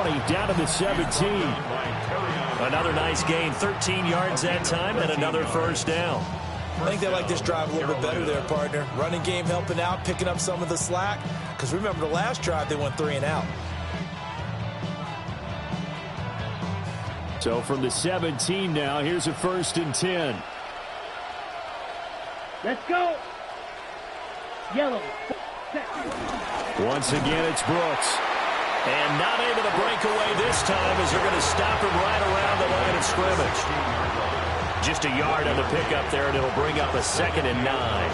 20, down to the 17. Another nice gain, 13 yards that time, and another first down. I think they like this drive a little bit better there, partner. Running game helping out, picking up some of the slack. Because remember, the last drive, they went 3 and out. So from the 17 now, here's a 1st and 10. Let's go. Yellow. Once again, it's Brooks. And not able to break away this time as they're going to stop him right around the line of scrimmage. Just a yard on the pickup there, and it'll bring up a 2nd and 9.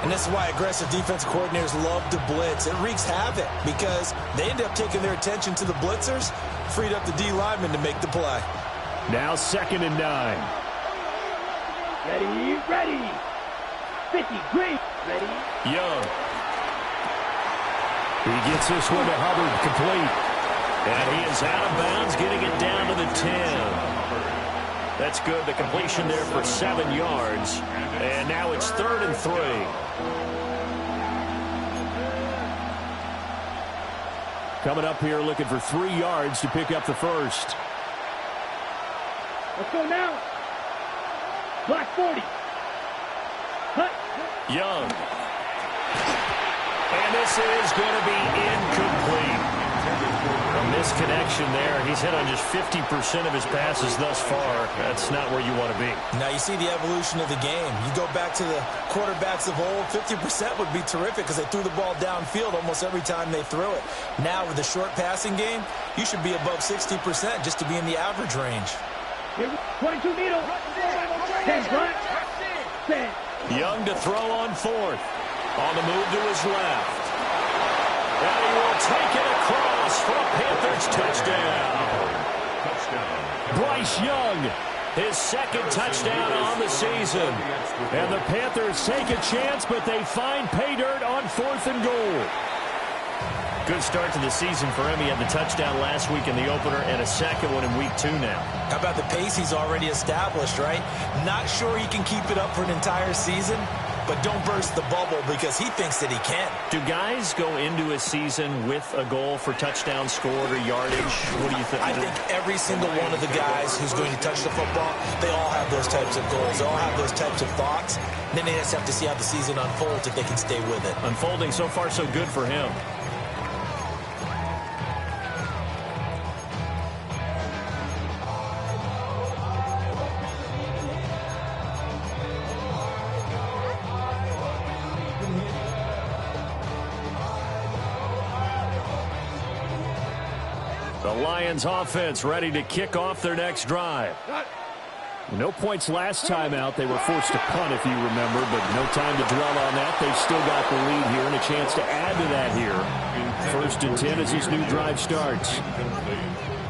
And this is why aggressive defensive coordinators love to blitz. It wreaks havoc because they end up taking their attention to the blitzers, freed up the D lineman to make the play. Now 2nd and 9. Ready. 50, green. Ready. Young. He gets this one to Hubbard, complete. And he is out of bounds, getting it down to the 10. That's good. The completion there for 7 yards. And now it's 3rd and 3. Coming up here looking for 3 yards to pick up the first. Let's go now. Block 40. Hut. Young. And this is going to be incomplete. A misconnection there. He's hit on just 50% of his passes thus far. That's not where you want to be. Now you see the evolution of the game. You go back to the quarterbacks of old, 50% would be terrific because they threw the ball downfield almost every time they threw it. Now with the short passing game, you should be above 60% just to be in the average range. 22 needle. 10 front. 10. Young to throw on 4th. On the move to his left. And he will take it across for a Panthers touchdown. Bryce Young, his 2nd touchdown on the season. And the Panthers take a chance, but they find pay dirt on 4th and goal. Good start to the season for him. He had the touchdown last week in the opener and a 2nd one in week 2 now. How about the pace he's already established, right? Not sure he can keep it up for an entire season, but don't burst the bubble because he thinks that he can. Do guys go into a season with a goal for touchdown scored or yardage? What do you think? I think every single one of the guys who's going to touch the football, they all have those types of goals. They all have those types of thoughts. Then they just have to see how the season unfolds if they can stay with it. Unfolding so far so good for him. The Lions offense ready to kick off their next drive. No points last time out. They were forced to punt, if you remember, but no time to dwell on that. They've still got the lead here and a chance to add to that here. 1st and 10 as this new drive starts.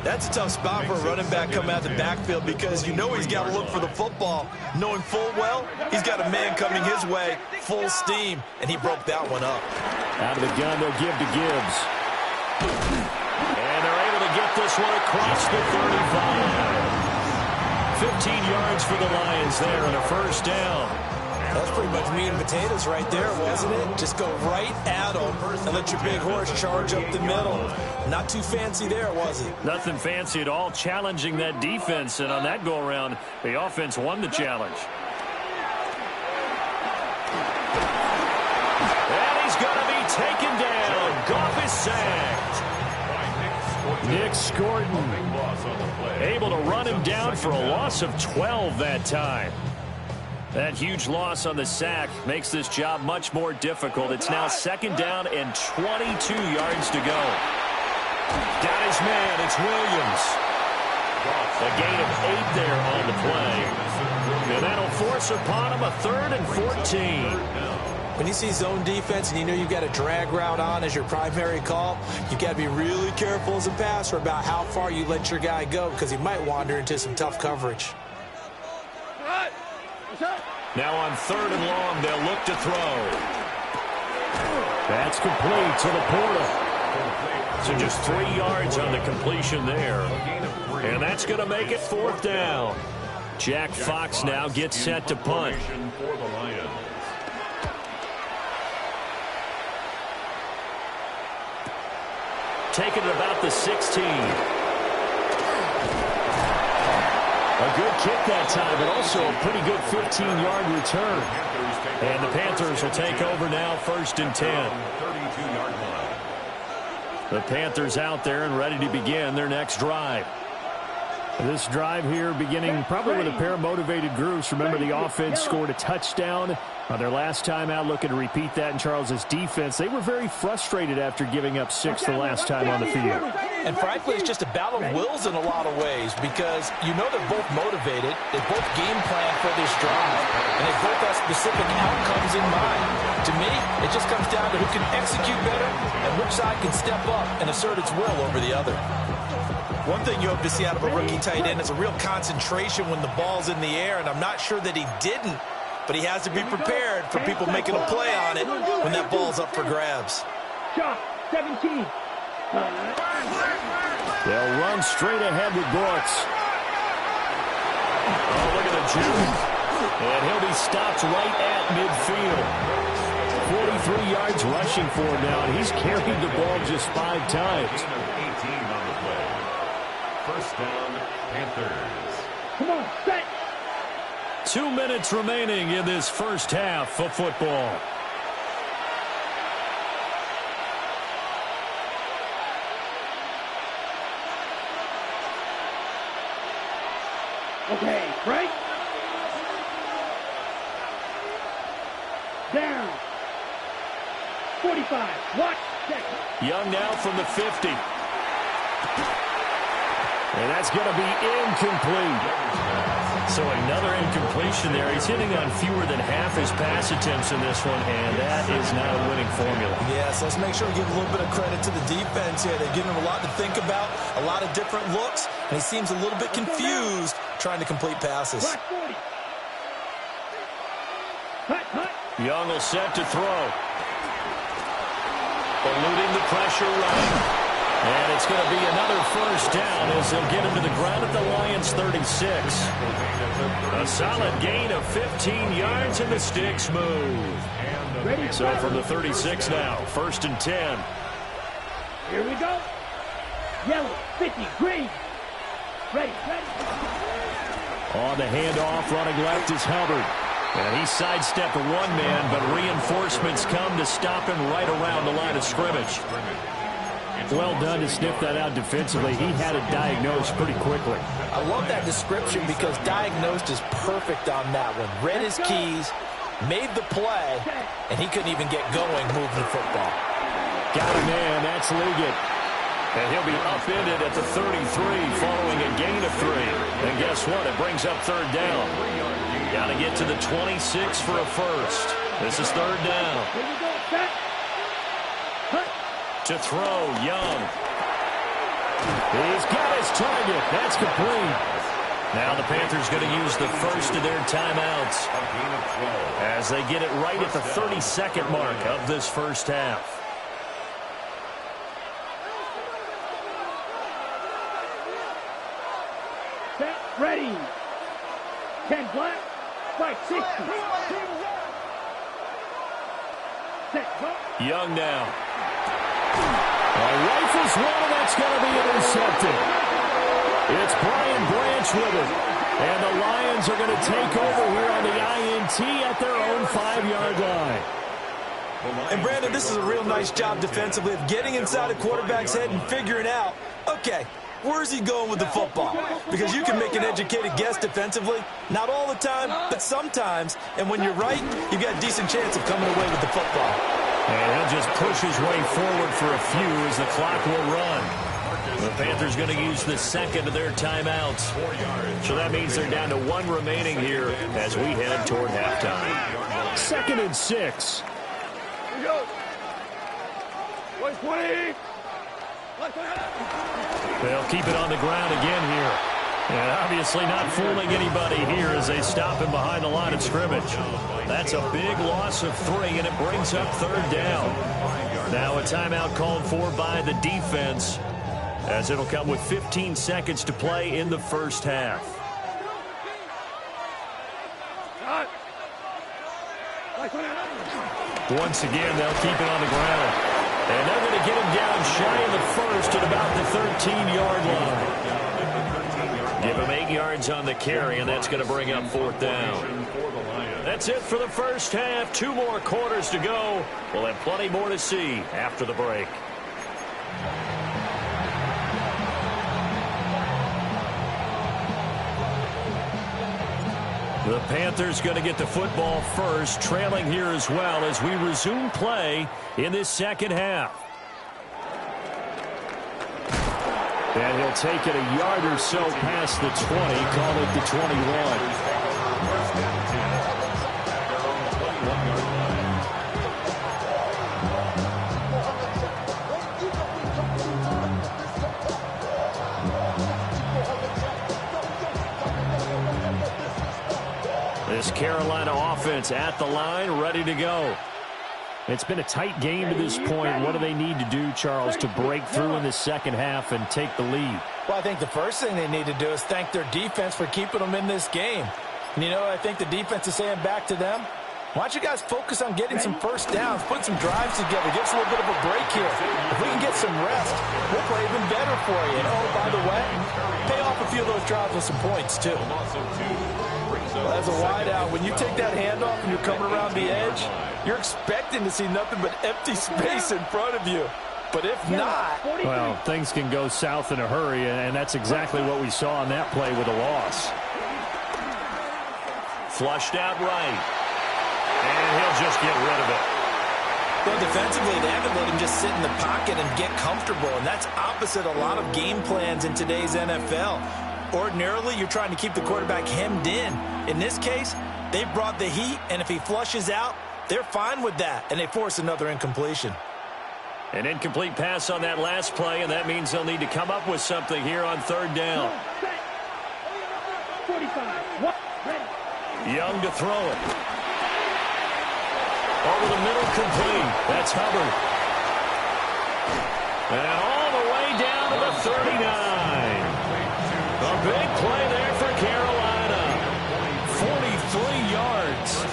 That's a tough spot for a running back coming out of the backfield because you know he's got to look for the football, knowing full well he's got a man coming his way, full steam, and he broke that one up. Out of the gun, they'll give to Gibbs. And they're able to get this one across the 35. 15 yards for the Lions there and a first down. That's pretty much meat and potatoes right there, wasn't it? Just go right at them and let your big horse charge up the middle. Not too fancy there, was it? Nothing fancy at all, challenging that defense. And on that go-around, the offense won the challenge. And he's going to be taken down. Goff is sacked. Nick Scordon able to run him down for a loss of 12 that time. That huge loss on the sack makes this job much more difficult. It's now 2nd down and 22 yards to go. Got his man. It's Williams. A gain of 8 there on the play. And that'll force upon him a 3rd and 14. When you see zone defense and you know you've got a drag route on as your primary call, you've got to be really careful as a passer about how far you let your guy go because he might wander into some tough coverage. Now on 3rd and long, they'll look to throw. That's complete to the Porter. So just 3 yards on the completion there. And that's going to make it 4th down. Jack Fox now gets set to punt. take it at about the 16. A good kick that time, but also a pretty good 15-yard return. And the Panthers will take over now, 1st and 10. The Panthers out there and ready to begin their next drive. This drive here beginning probably with a pair of motivated groups. Remember, the offense scored a touchdown on their last time out, looking to repeat that in Charles's defense. They were very frustrated after giving up 6 the last time on the field. And frankly, it's just a battle of wills in a lot of ways because you know they're both motivated. They both game plan for this drive, and they both have specific outcomes in mind. To me, it just comes down to who can execute better and which side can step up and assert its will over the other. One thing you hope to see out of a rookie tight end is a real concentration when the ball's in the air, and I'm not sure that he didn't, but he has to be prepared for people making a play on it when that ball's up for grabs. Shot, 17. They'll run straight ahead with Brooks. Oh, look at the juke. And he'll be stopped right at midfield. 43 yards rushing for him now, and he's carried the ball just 5 times. 18 on the play. First down, Panthers. Come on, set. 2 minutes remaining in this first half of football. Okay, right. Down. 45. Watch. Check. Young now from the 50. And that's going to be incomplete. So another incompletion there. He's hitting on fewer than half his pass attempts in this one, and that is not a winning formula. Yes, let's make sure we give a little bit of credit to the defense here. They've given him a lot to think about, a lot of different looks, and he seems a little bit confused trying to complete passes. Watch 40. Hut, hut. Young will set to throw. Eluding the pressure running. And it's going to be another first down as they'll get him to the ground at the Lions' 36. A solid gain of 15 yards, and the sticks move. So from the 36 now, 1st and 10. Here we go. Yellow, 50, green. Ready, ready. On the handoff, running left is Hubbard. And he sidestepped one man, but reinforcements come to stop him right around the line of scrimmage. Well done to sniff that out defensively. He had it diagnosed pretty quickly. I love that description because diagnosed is perfect on that one. Read his keys, made the play, and he couldn't even get going moving the football. Got a man. That's Liggett. And he'll be upended at the 33 following a gain of 3. And guess what? It brings up 3rd down. Got to get to the 26 for a first. This is 3rd down. Here we go. Set. Hut. To throw, Young. He's got his target. That's complete. Now the Panthers going to use the first of their timeouts as they get it right at the 32nd mark of this first half. Set. Ready. 10 black. Fight 60. Set. Go. Young now. Rifles one, and that's going to be intercepted. It's Brian Branch with it. And the Lions are going to take over here on the INT at their own 5-yard line. And, Brandon, this is a real nice job defensively of getting inside a quarterback's head and figuring out, okay, where's he going with the football? Because you can make an educated guess defensively. Not all the time, but sometimes. And when you're right, you've got a decent chance of coming away with the football. And he'll just push his way forward for a few as the clock will run. The Panthers going to use the second of their timeouts. So that means they're down to 1 remaining here as we head toward halftime. 2nd and 6. Here we go. 20. They'll keep it on the ground again here. And obviously not fooling anybody here as they stop him behind the line of scrimmage. That's a big loss of 3, and it brings up 3rd down. Now a timeout called for by the defense as it'll come with 15 seconds to play in the first half. Once again, they'll keep it on the ground. And they're going to get him down shy of the first at about the 13-yard line. Give him 8 yards on the carry, and that's going to bring up 4th down. That's it for the first half. 2 more quarters to go. We'll have plenty more to see after the break. The Panthers going to get the football first, trailing here as well as we resume play in this second half. And he'll take it a yard or so past the 20, call it the 21. This Carolina offense at the line, ready to go. It's been a tight game to this point. What do they need to do, Charles, to break through in the second half and take the lead? Well, I think the first thing they need to do is thank their defense for keeping them in this game. And you know, I think the defense is saying back to them, why don't you guys focus on getting some first downs, put some drives together, give us a little bit of a break here. If we can get some rest, we'll play even better for you. And oh, by the way, pay off a few of those drives with some points, too. Well, as a wideout, when you take that handoff and you're coming around the edge, you're expecting to see nothing but empty space in front of you. But if not... Well, things can go south in a hurry, and that's exactly what we saw on that play with a loss. Flushed out right. And he'll just get rid of it. Well, defensively, they haven't let him just sit in the pocket and get comfortable, and that's opposite a lot of game plans in today's NFL. Ordinarily, you're trying to keep the quarterback hemmed in. In this case, they brought the heat, and if he flushes out, they're fine with that, and they force another incompletion. An incomplete pass on that last play, and that means they'll need to come up with something here on 3rd down. 45. Young to throw it. Over the middle, complete. That's Hubbard. And all the way down to the 39. A big play there for Carolina. 43 yards.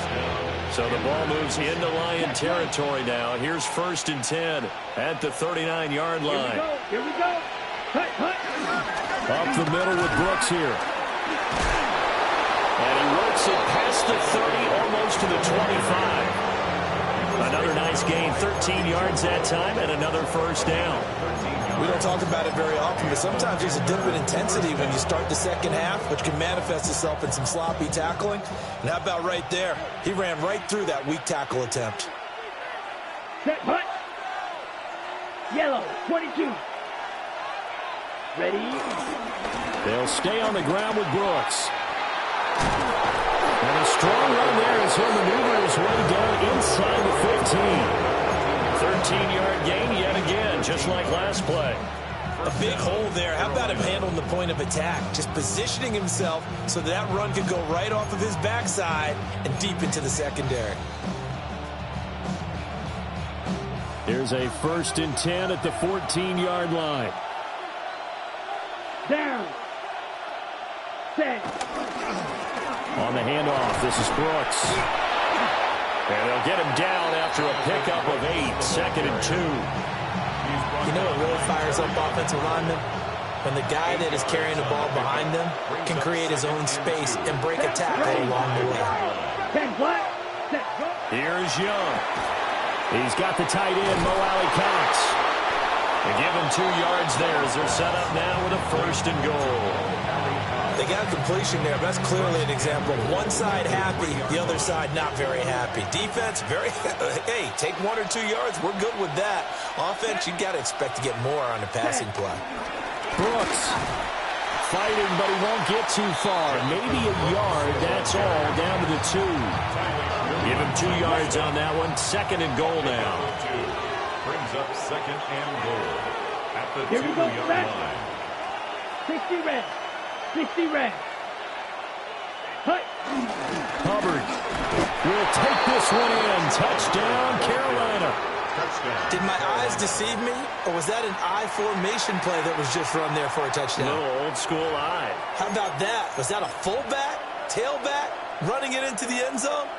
So the ball moves into Lion territory now. Here's 1st and 10 at the 39-yard line. Here we go. Hut, hut. Up the middle with Brooks here. And he works it past the 30, almost to the 25. Another nice gain, 13 yards that time, and another 1st down. We don't talk about it very often, but sometimes there's a dip in intensity when you start the second half, which can manifest itself in some sloppy tackling. And how about right there? He ran right through that weak tackle attempt. Set, hut. Yellow, 22. Ready? They'll stay on the ground with Brooks. And a strong run there as he'll maneuver his way down inside the 15. 13-yard gain yet again, just like last play. A big hole there. How about him handling the point of attack? Just positioning himself so that run could go right off of his backside and deep into the secondary. Here's a 1st and 10 at the 14-yard line. Down. Set. On the handoff, this is Brooks. And they'll get him down after a pickup of 8, 2nd and 2. You know what really fires up offensive linemen? When the guy that is carrying the ball behind them can create his own space and break a tackle along the way. 10 black. Set. Go. Here's Young. He's got the tight end, Mo Alley Cox. They give him 2 yards there as they're set up now with a 1st and goal. They got a completion there, but that's clearly an example. One side happy, the other side not very happy. Defense, very, hey, take 1 or 2 yards, we're good with that. Offense, you got to expect to get more on the passing play. Brooks fighting, but he won't get too far. Maybe a yard, that's all, down to the 2. Give him 2 yards on that one. 2nd and goal now. Brings up 2nd and goal at the Here we go, 2-yard line. 60 red. 60 red. Hut. Hubbard will take this one in. Touchdown, Carolina. Touchdown. Did my eyes deceive me, or was that an I formation play that was just run there for a touchdown? Little old school eye. How about that? Was that a fullback, tailback, running it into the end zone?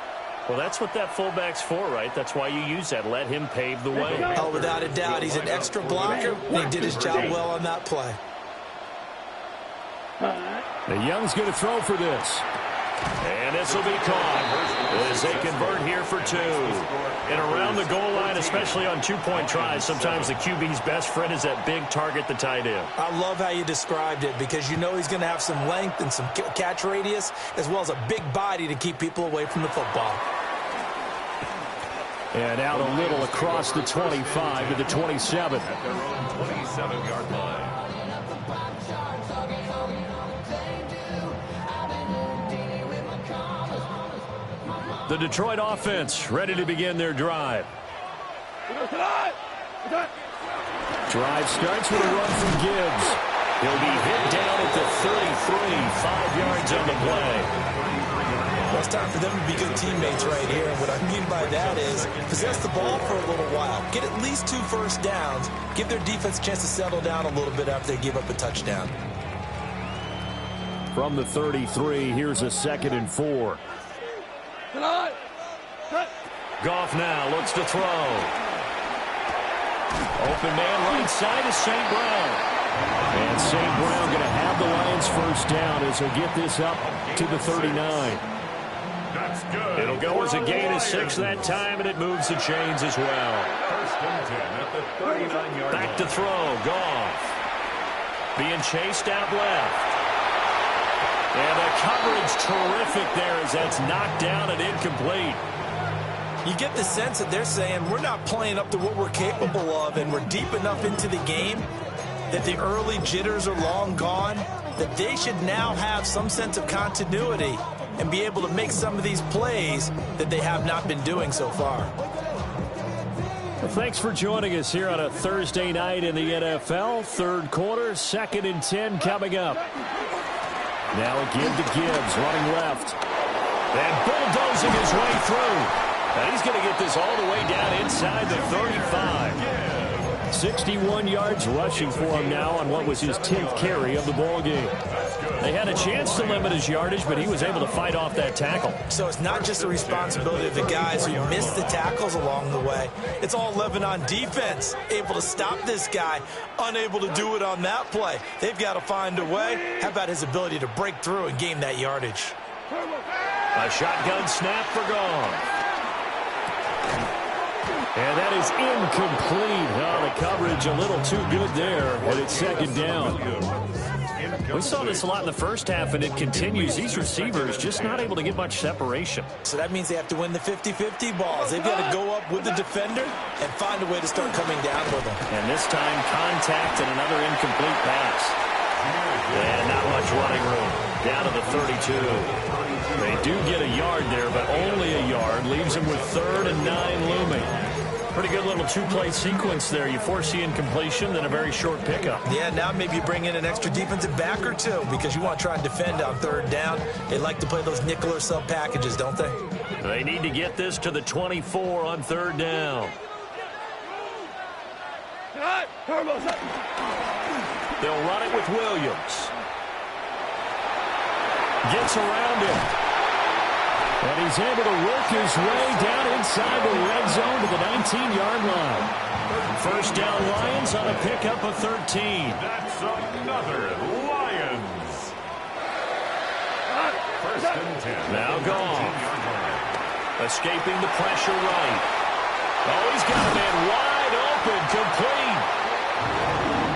Well, that's what that fullback's for, right? That's why you use that. Let him pave the way. Oh, without a doubt. He's an extra blocker, and he did his job well on that play. The Young's going to throw for this. And this will be caught as they convert here for 2. And around the goal line, especially on two-point tries, sometimes the QB's best friend is that big target, the tight end. I love how you described it because you know he's going to have some length and some catch radius as well as a big body to keep people away from the football. And out a little across the 25 to the 27. At their own 27-yard line. The Detroit offense ready to begin their drive. Drive starts with a run from Gibbs. He'll be hit down at the 33, 5 yards on the play. Well, it's time for them to be good teammates right here. And what I mean by that is possess the ball for a little while. Get at least 2 first downs. Give their defense a chance to settle down a little bit after they give up a touchdown. From the 33, here's a 2nd and 4. Goff now looks to throw. Open man right side is St. Brown. And St. Brown going to have the Lions first down as he'll get this up to the 39. That's good. It'll go as a gain of 6 that time, and it moves the chains as well. First and 10 at the 39-yard line. Back to throw. Goff being chased out left. And the coverage terrific there as that's knocked down and incomplete. You get the sense that they're saying we're not playing up to what we're capable of, and we're deep enough into the game that the early jitters are long gone, that they should now have some sense of continuity and be able to make some of these plays that they have not been doing so far. Well, thanks for joining us here on a Thursday night in the NFL. Third quarter, 2nd and 10 coming up. Now a give to Gibbs, running left. And bulldozing his way through. And he's going to get this all the way down inside the 35. 61 yards rushing for him now on what was his 10th carry of the ball game. They had a chance to limit his yardage, but he was able to fight off that tackle. So it's not just the responsibility of the guys who missed the tackles along the way. It's all living on defense, able to stop this guy, unable to do it on that play. They've got to find a way. How about his ability to break through and gain that yardage? A shotgun snap for Goff. And that is incomplete. Oh, the coverage a little too good there, but it's 2nd down. We saw this a lot in the first half, and it continues. These receivers just not able to get much separation. So that means they have to win the 50-50 balls. They've got to go up with the defender and find a way to start coming down with them. And this time, contact and another incomplete pass. And not much running room. Down to the 32. They do get a yard there, but only a yard. Leaves them with 3rd and 9 looming. Pretty good little 2-play sequence there. You force the incompletion, then a very short pickup. Yeah, now maybe you bring in an extra defensive back or 2 because you want to try and defend on 3rd down. They like to play those nickel or sub packages, don't they? They need to get this to the 24 on 3rd down. They'll run it with Williams. Gets around him. And he's able to work his way down inside the red zone to the 19-yard line. First down Lions on a pickup of 13. That's another Lions. First and 10. Now Goff. Escaping the pressure right. Oh, he's got a man wide open, complete.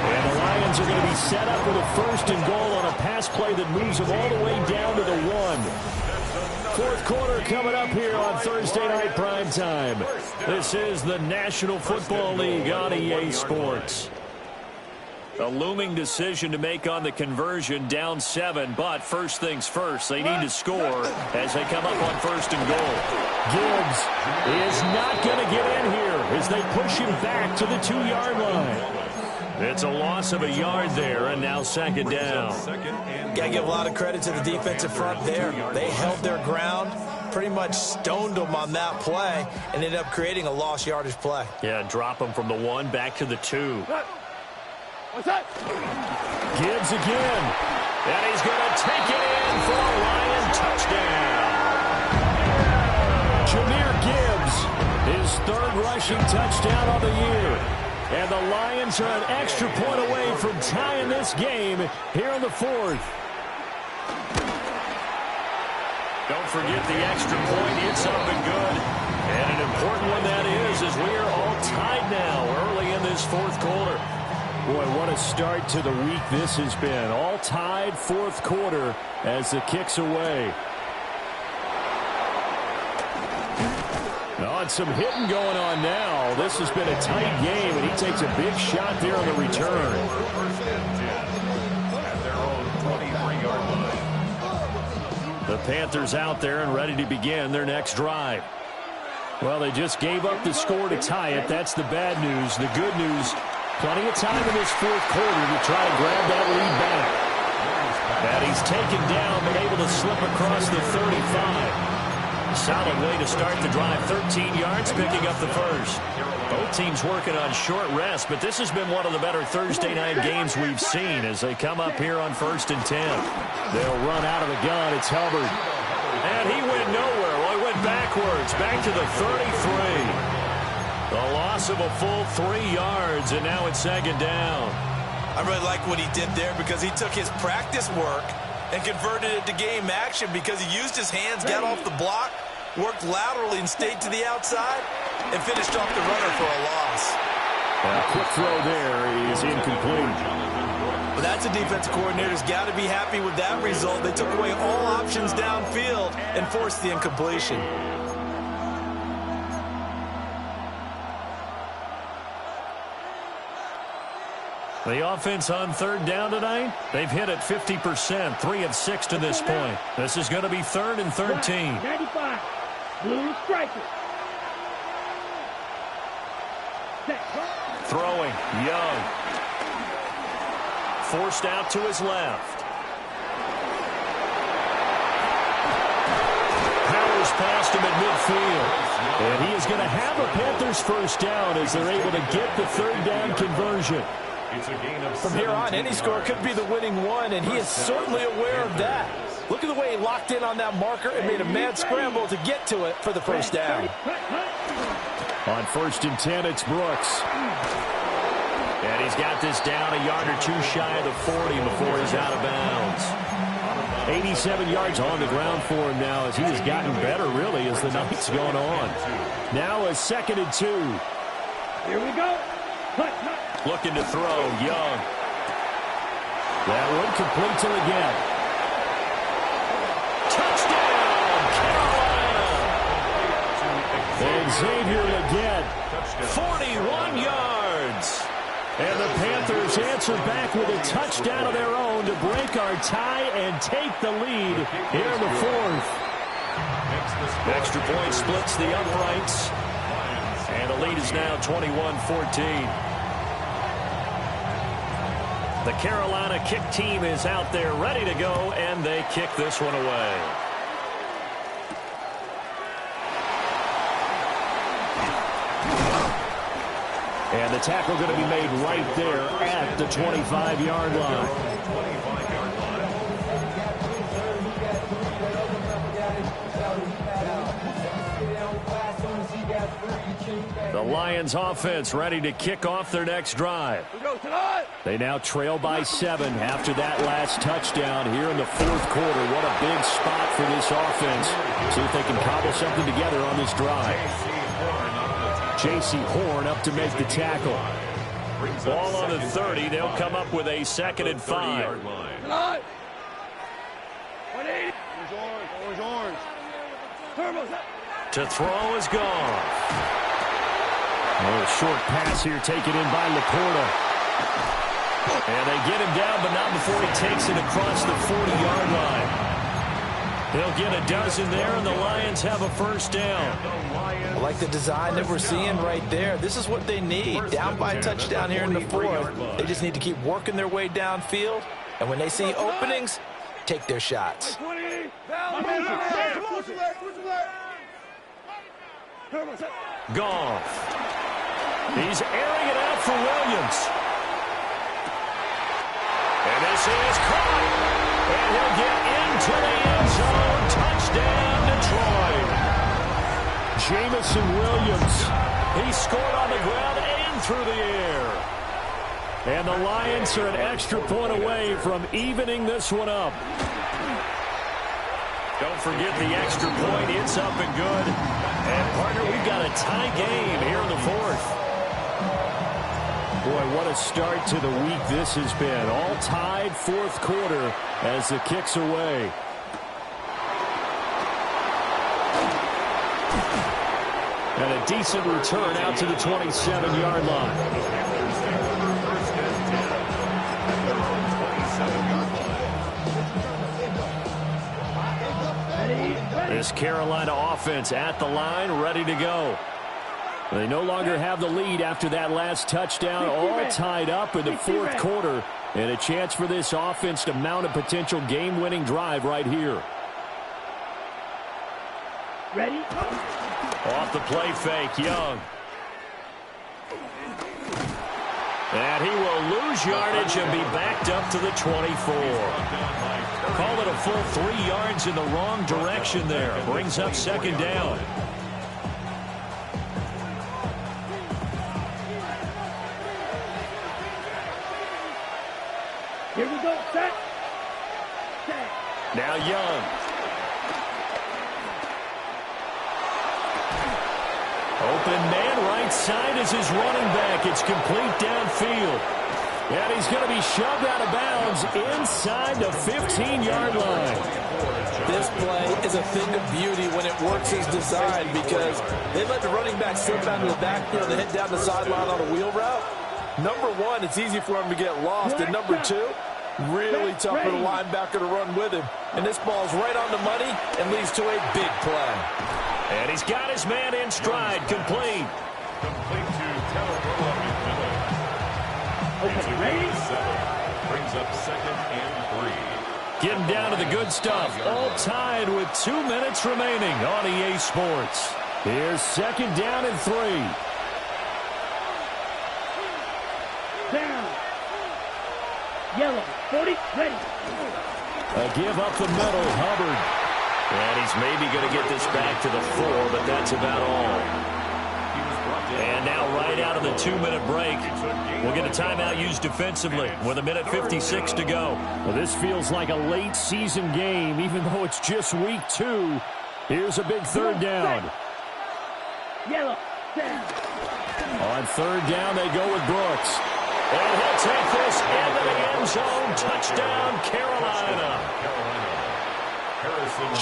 And the Lions are going to be set up with a 1st and goal on a pass play that moves them all the way down to the 1. 4th quarter coming up here on Thursday Night Primetime. This is the National Football League on EA Sports. A looming decision to make on the conversion, down 7, but first things first, they need to score as they come up on 1st and goal. Gibbs is not going to get in here as they push him back to the 2-yard line. It's a loss of a yard there, and now 2nd down. Got to give a lot of credit to the defensive front there. They held their ground, pretty much stoned them on that play, and ended up creating a lost yardage play. Yeah, drop them from the 1 back to the 2. What's that? Gibbs again. And he's going to take it in for a Lion touchdown. Jahmyr Gibbs, his third rushing touchdown on the year. And the Lions are an extra point away from tying this game here in the fourth. Don't forget the extra point. It's up and good. And an important one that is, as we are all tied now early in this fourth quarter. Boy, what a start to the week this has been. All tied fourth quarter as the kick's away. Oh, and some hitting going on now. This has been a tight game, and he takes a big shot there on the return. First and 10 at their own 23-yard line. The Panthers out there and ready to begin their next drive. Well, they just gave up the score to tie it. That's the bad news. The good news, plenty of time in this fourth quarter to try to grab that lead back. And he's taken down, but able to slip across the 35. Solid way to start the drive. 13 yards, picking up the first. Both teams working on short rest, but this has been one of the better Thursday night games we've seen as they come up here on 1st and 10. They'll run out of the gun. It's Hubbard. And he went nowhere. Well, he went backwards, back to the 33. The loss of a full 3 yards, and now it's second down. I really like what he did there because he took his practice work and converted it to game action because he used his hands, got off the block, worked laterally and stayed to the outside, and finished off the runner for a loss. A quick throw there is incomplete. But that's a defensive coordinator's got to be happy with that result. They took away all options downfield and forced the incompletion. The offense on third down tonight, they've hit it 50%, 3 of 6 to this point. This is going to be 3rd and 13. 95. Blue striker. Throwing, Young. Forced out to his left. Powers past him at midfield. And he is going to have a Panthers first down as they're able to get the third down conversion. It's a gain of From here on, any score could be the winning one, and he is certainly aware of that. Look at the way he locked in on that marker and made a mad scramble to get to it for the first down. On 1st and 10, it's Brooks. And he's got this down a yard or two shy of the 40 before he's out of bounds. 87 yards on the ground for him now as he has gotten better, really, as the night's gone on. Now a 2nd and 2. Here we go. Looking to throw, Young. That one complete to Leggett. Touchdown, Carolina! And Xavier Leggett. 41 yards. And the Panthers answer back with a touchdown of their own to break our tie and take the lead here in the fourth. Extra point splits the uprights. And the lead is now 21-14. The Carolina kick team is out there ready to go, and they kick this one away. And the tackle going to be made right there at the 25-yard line. The Lions offense ready to kick off their next drive. They now trail by 7 after that last touchdown here in the fourth quarter. What a big spot for this offense. See if they can cobble something together on this drive. J.C. Horn up to make the tackle. Ball on the 30. They'll come up with a 2nd and 5. To throw is gone. A short pass here taken in by Laporta. And they get him down, but not before he takes it across the 40-yard line. They'll get a dozen there, and the Lions have a first down. I like the design that we're seeing right there. This is what they need. Down by a touchdown here in the fourth. They just need to keep working their way downfield. And when they see openings, take their shots. Goff. He's airing it out for Williams. And this is caught. And he'll get into the end zone. Touchdown, Detroit. Jamison Williams. He scored on the ground and through the air. And the Lions are an extra point away from evening this one up. Don't forget the extra point. It's up and good. And, partner, we've got a tie game here in the fourth. Boy, what a start to the week this has been. All tied fourth quarter as the kick's away. And a decent return out to the 27-yard line. This Carolina offense at the line, ready to go. They no longer have the lead after that last touchdown, all tied up in the fourth quarter, and a chance for this offense to mount a potential game-winning drive right here. Ready? Off the play fake, Young. And he will lose yardage and be backed up to the 24. Call it a full 3 yards in the wrong direction there. Brings up second down. Here we go. Set. Now Young. Open man right side is his running back. It's complete downfield. And he's going to be shoved out of bounds inside the 15-yard line. This play is a thing of beauty when it works as designed because they let the running back slip out of the backfield and head down the sideline on a wheel route. Number one, it's easy for him to get lost. And number two, really tough for the linebacker to run with him. And this ball's right on the money and leads to a big play. And he's got his man in stride, complete. Complete to Taylor. Okay, ready? Brings up second and 3. Getting down to the good stuff. All tied with 2 minutes remaining on EA Sports. Here's second down and 3. Down. Yellow. 40. Ready. A give up the middle. Hubbard. And he's maybe going to get this back to the 4, but that's about all. And now right out of the 2-minute break, we'll get a timeout used defensively with 1:56 to go. Well, this feels like a late season game, even though it's just week 2. Here's a big third down. Yellow. Down. On third down, they go with Brooks. And he'll take this into the end zone. Touchdown, Carolina.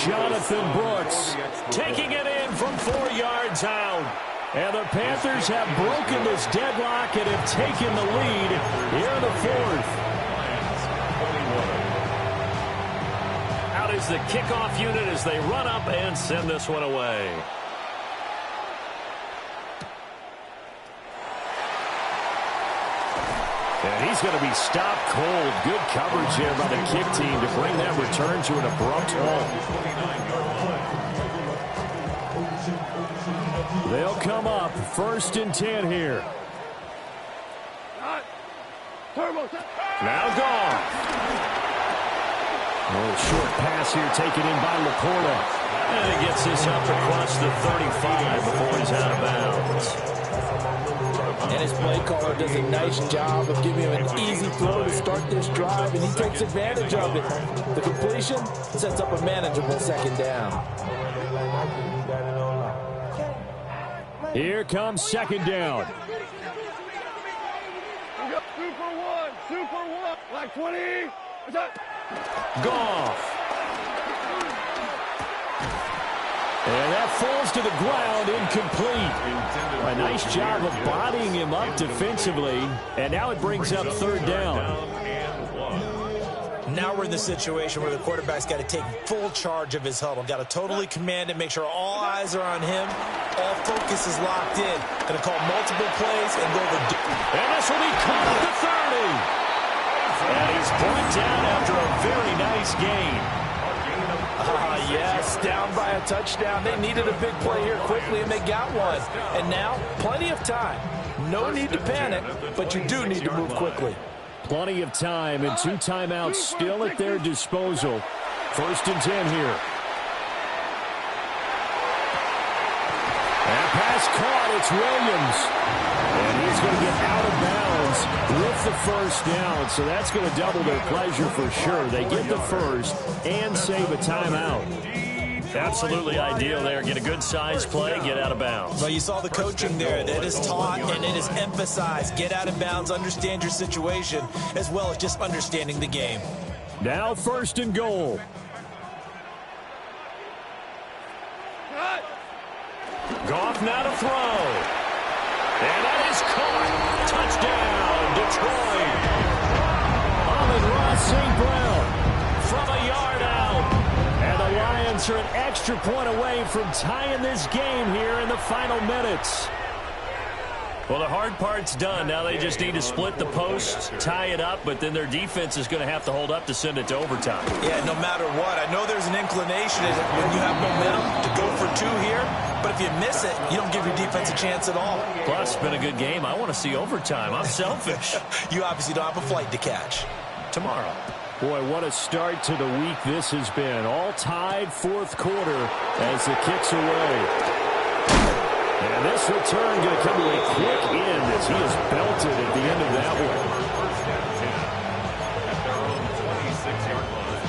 Jonathan Brooks taking it in from 4 yards out. And the Panthers have broken this deadlock and have taken the lead here in the fourth. Out is the kickoff unit as they run up and send this one away. And he's going to be stopped cold. Good coverage there by the kick team to bring that return to an abrupt halt. They'll come up first and 10 here. Now gone. A little short pass here taken in by Laporta. And he gets this up across the 35 before he's out of bounds. And his play caller does a nice job of giving him an easy throw to start this drive, and he takes advantage of it. The completion sets up a manageable second down. Here comes second down. Super one, like 20. Goff. And that falls to the ground, incomplete. A nice job of bodying him up defensively, and now it brings up third down. Now we're in the situation where the quarterback's got to take full charge of his huddle. Got to totally command it, make sure all eyes are on him. All focus is locked in. Going to call multiple plays and go the... And this will be caught at the 30. And he's brought down after a very nice gain. Yes, down by a touchdown. They needed a big play here quickly, and they got one. And now, plenty of time. No need to panic, but you do need to move quickly. Plenty of time and 2 timeouts still at their disposal. First and 10 here. just caught. It's Williams. And he's going to get out of bounds with the first down. So that's going to double their pleasure for sure. They get the first and save a timeout. Absolutely ideal there. Get a good size play, get out of bounds. Well, you saw the coaching there. That is taught and it is emphasized. Get out of bounds, understand your situation, as well as just understanding the game. Now first and goal. Goff now to throw. And that is caught. Touchdown, Detroit. Amon-Ra St. Brown From a yard out. And the Lions are an extra point away from tying this game here in the final minutes. Well, the hard part's done. Now they just need to split the post, tie it up, but then their defense is going to have to hold up to send it to overtime. Yeah, no matter what. I know there's an inclination when you have momentum to go for two here, but if you miss it, you don't give your defense a chance at all. Plus, it's been a good game. I want to see overtime. I'm selfish. You obviously don't have a flight to catch. Tomorrow. Boy, what a start to the week this has been. All tied fourth quarter as the kick's away. And this return going to come to a quick end as he is belted at the end of that one. First down 10 at their own 26-yard line.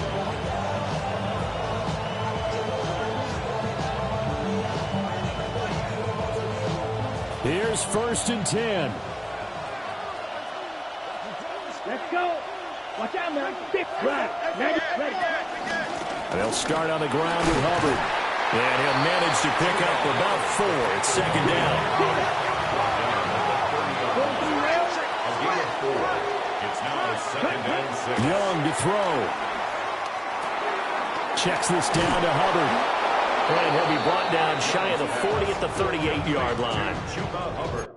Here's first and 10. Let's go. Watch out, man. Stick right. Ready. They'll start on the ground with Hubbard. And he'll manage to pick up about 4. It's second down. A gain of 4. It's now second and 6. Young to throw. Checks this down to Hubbard. And he'll be brought down shy of the 40 at the 38-yard line. Chuba Hubbard.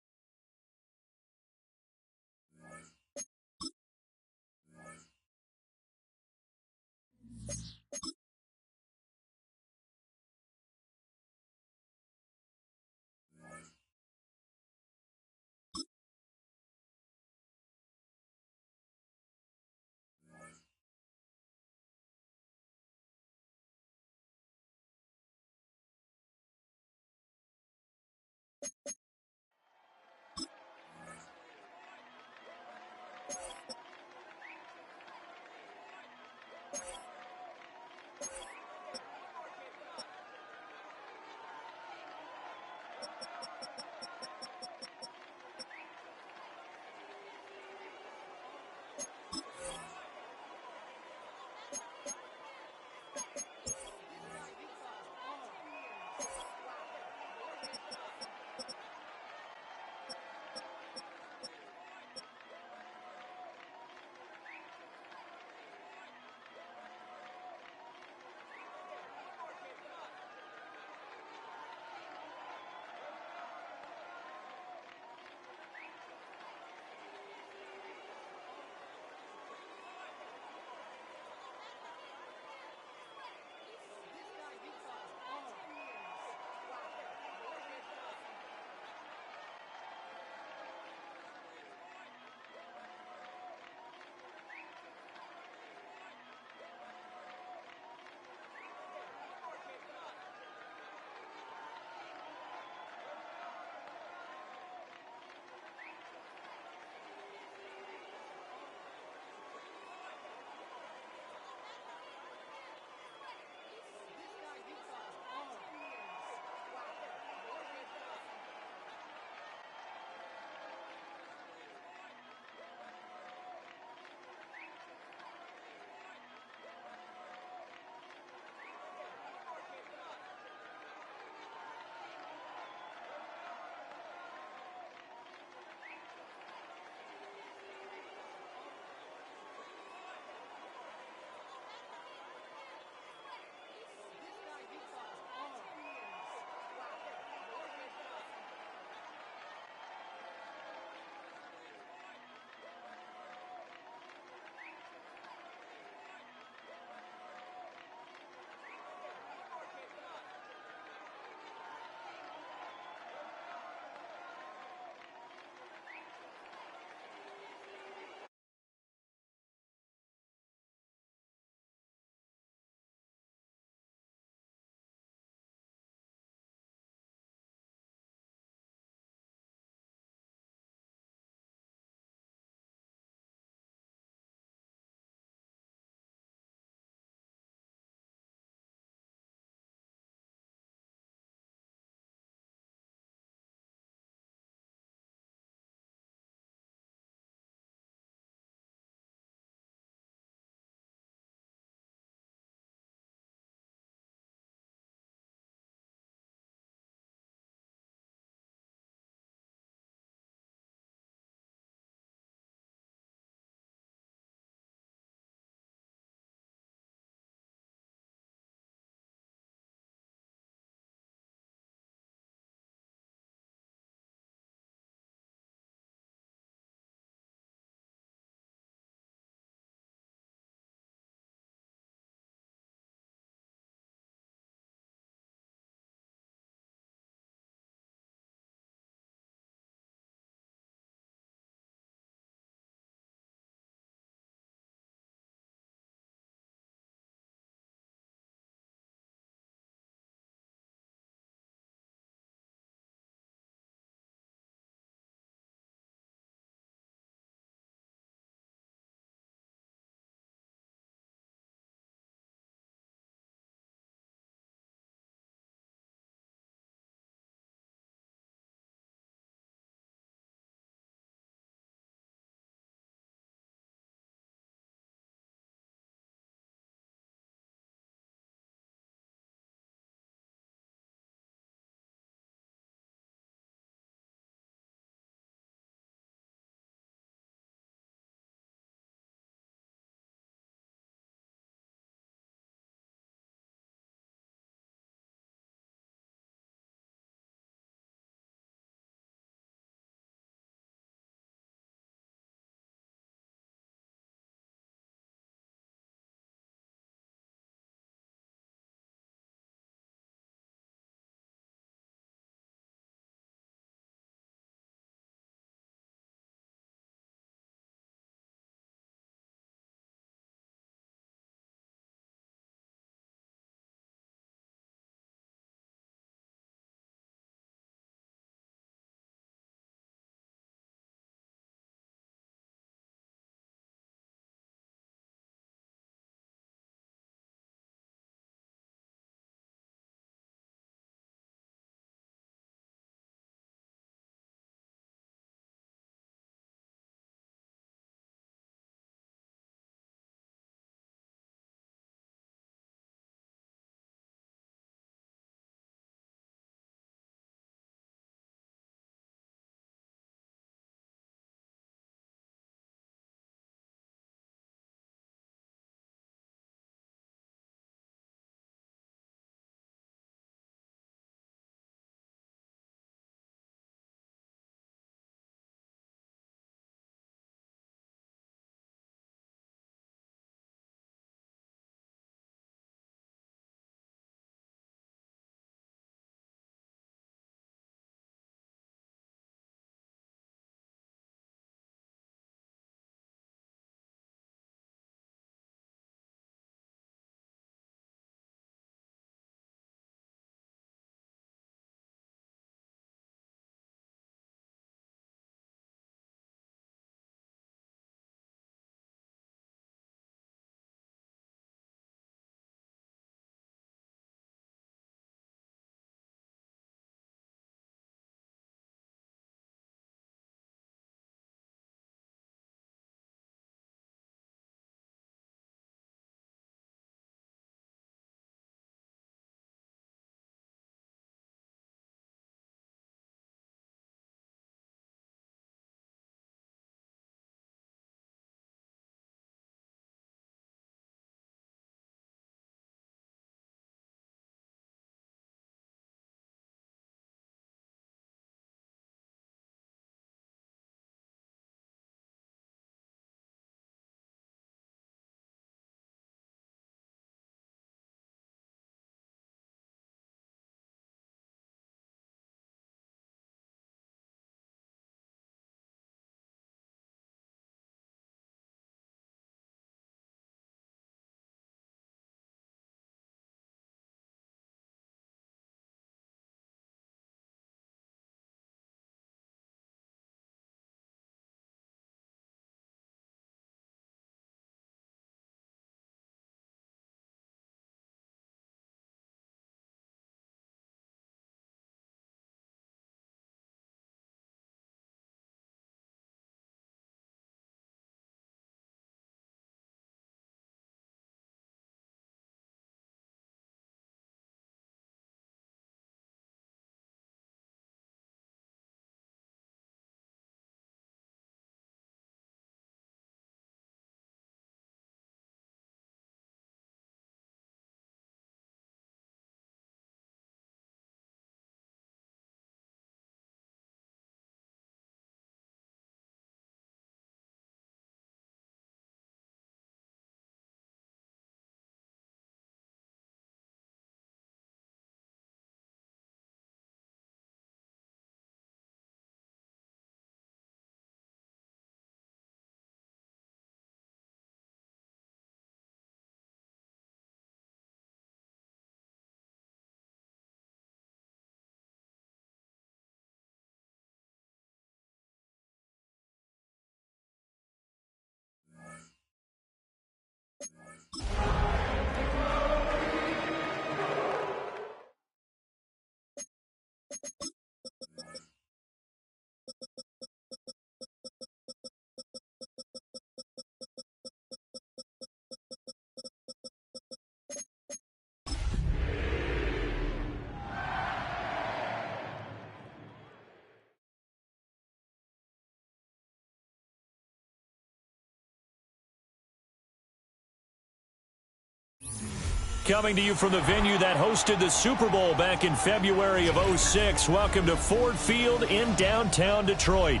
coming to you from the venue that hosted the Super Bowl back in February of '06. Welcome to Ford Field in downtown Detroit.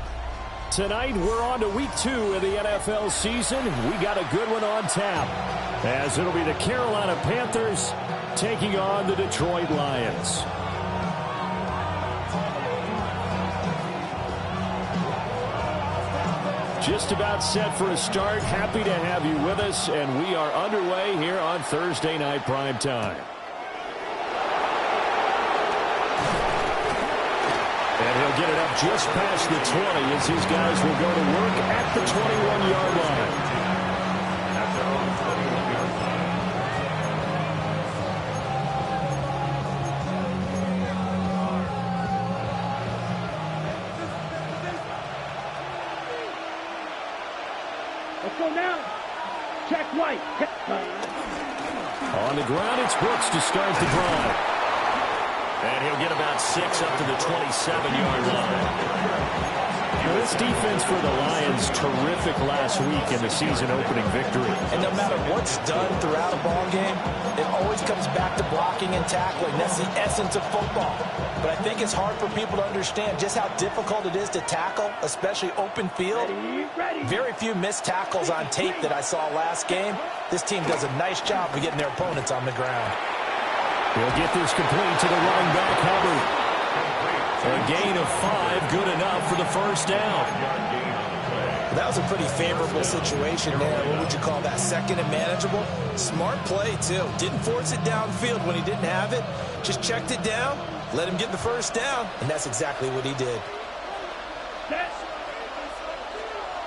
Tonight, we're on to week 2 of the NFL season. We got a good one on tap, as it'll be the Carolina Panthers taking on the Detroit Lions. Just about set for a start. Happy to have you with us, and we are underway here on Thursday Night Prime Time. And he'll get it up just past the 20 as his guys will go to work at the 21-yard line. Let's go now. Check White. On the ground, it's Brooks to start the drive. And he'll get about 6 up to the 27-yard line. Now, this defense for the Lions, terrific last week in the season-opening victory. And no matter what's done throughout a ball game, it always comes back to blocking and tackling. That's the essence of football. But I think it's hard for people to understand just how difficult it is to tackle, especially open field. Very few missed tackles on tape that I saw last game. This team does a nice job of getting their opponents on the ground. He'll get this complete to the running back, Hubbard. A gain of 5, good enough for the first down. That was a pretty favorable situation there. What would you call that? Second and manageable? Smart play, too. Didn't force it downfield when he didn't have it. Just checked it down, let him get the first down, and that's exactly what he did.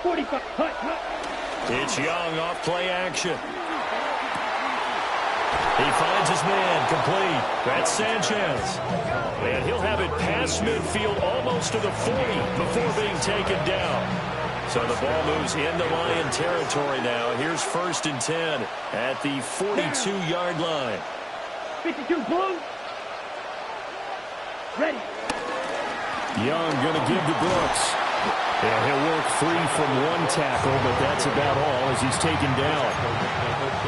45. It's Young off play action. He finds his man, complete. That's Sanchez. And he'll have it past midfield almost to the 40 before being taken down. So the ball moves into Lion territory now. Here's 1st and 10 at the 42-yard line. 52 blue. Ready. Young going to give to Brooks. And he'll work free from 1 tackle, but that's about all as he's taken down.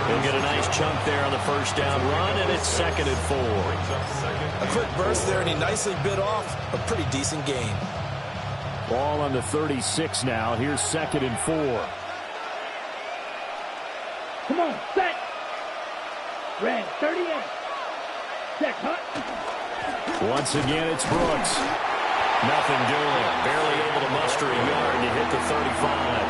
He'll get a nice chunk there on the first down run, and it's 2nd and 4. A quick burst there, and he nicely bit off a pretty decent gain. Ball on the 36 now. Here's 2nd and 4. Come on, set. Red, 38. Check, hut. Once again, it's Brooks. Nothing doing. Barely able to muster a yard to hit the 35.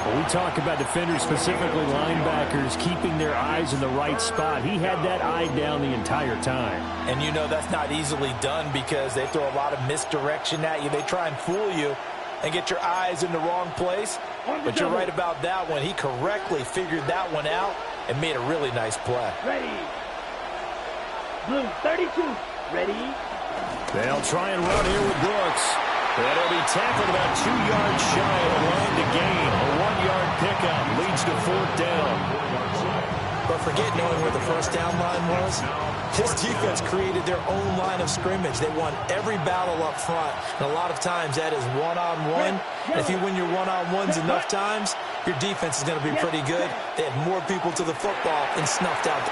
Well, we talk about defenders, specifically linebackers, keeping their eyes in the right spot. He had that eye down the entire time. And you know that's not easily done because they throw a lot of misdirection at you. They try and fool you and get your eyes in the wrong place. But you're right about that one. He correctly figured that one out and made a really nice play. Ready. Blue, 32. Ready. They'll try and run here with Brooks. And he'll be tackled about 2 yards shy of the line to gain. A 1-yard pickup leads to 4th down. But forget knowing where the first down line was. This defense created their own line of scrimmage. They won every battle up front. And a lot of times that is one-on-one. And if you win your one-on-ones enough times, your defense is going to be pretty good. They had more people to the football and snuffed out.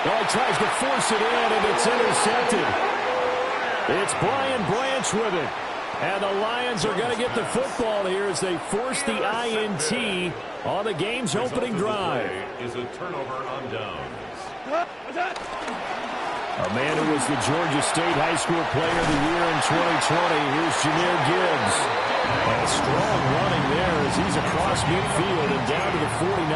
Well, he tries to force it in, and it's intercepted. It's Brian Branch with it. And the Lions are going to get the football here as they force the INT on the game's opening drive. Is a turnover on downs. A man who was the Georgia State High School Player of the Year in 2020. Here's Jahmyr Gibbs. And strong running there as he's across midfield and down to the 49.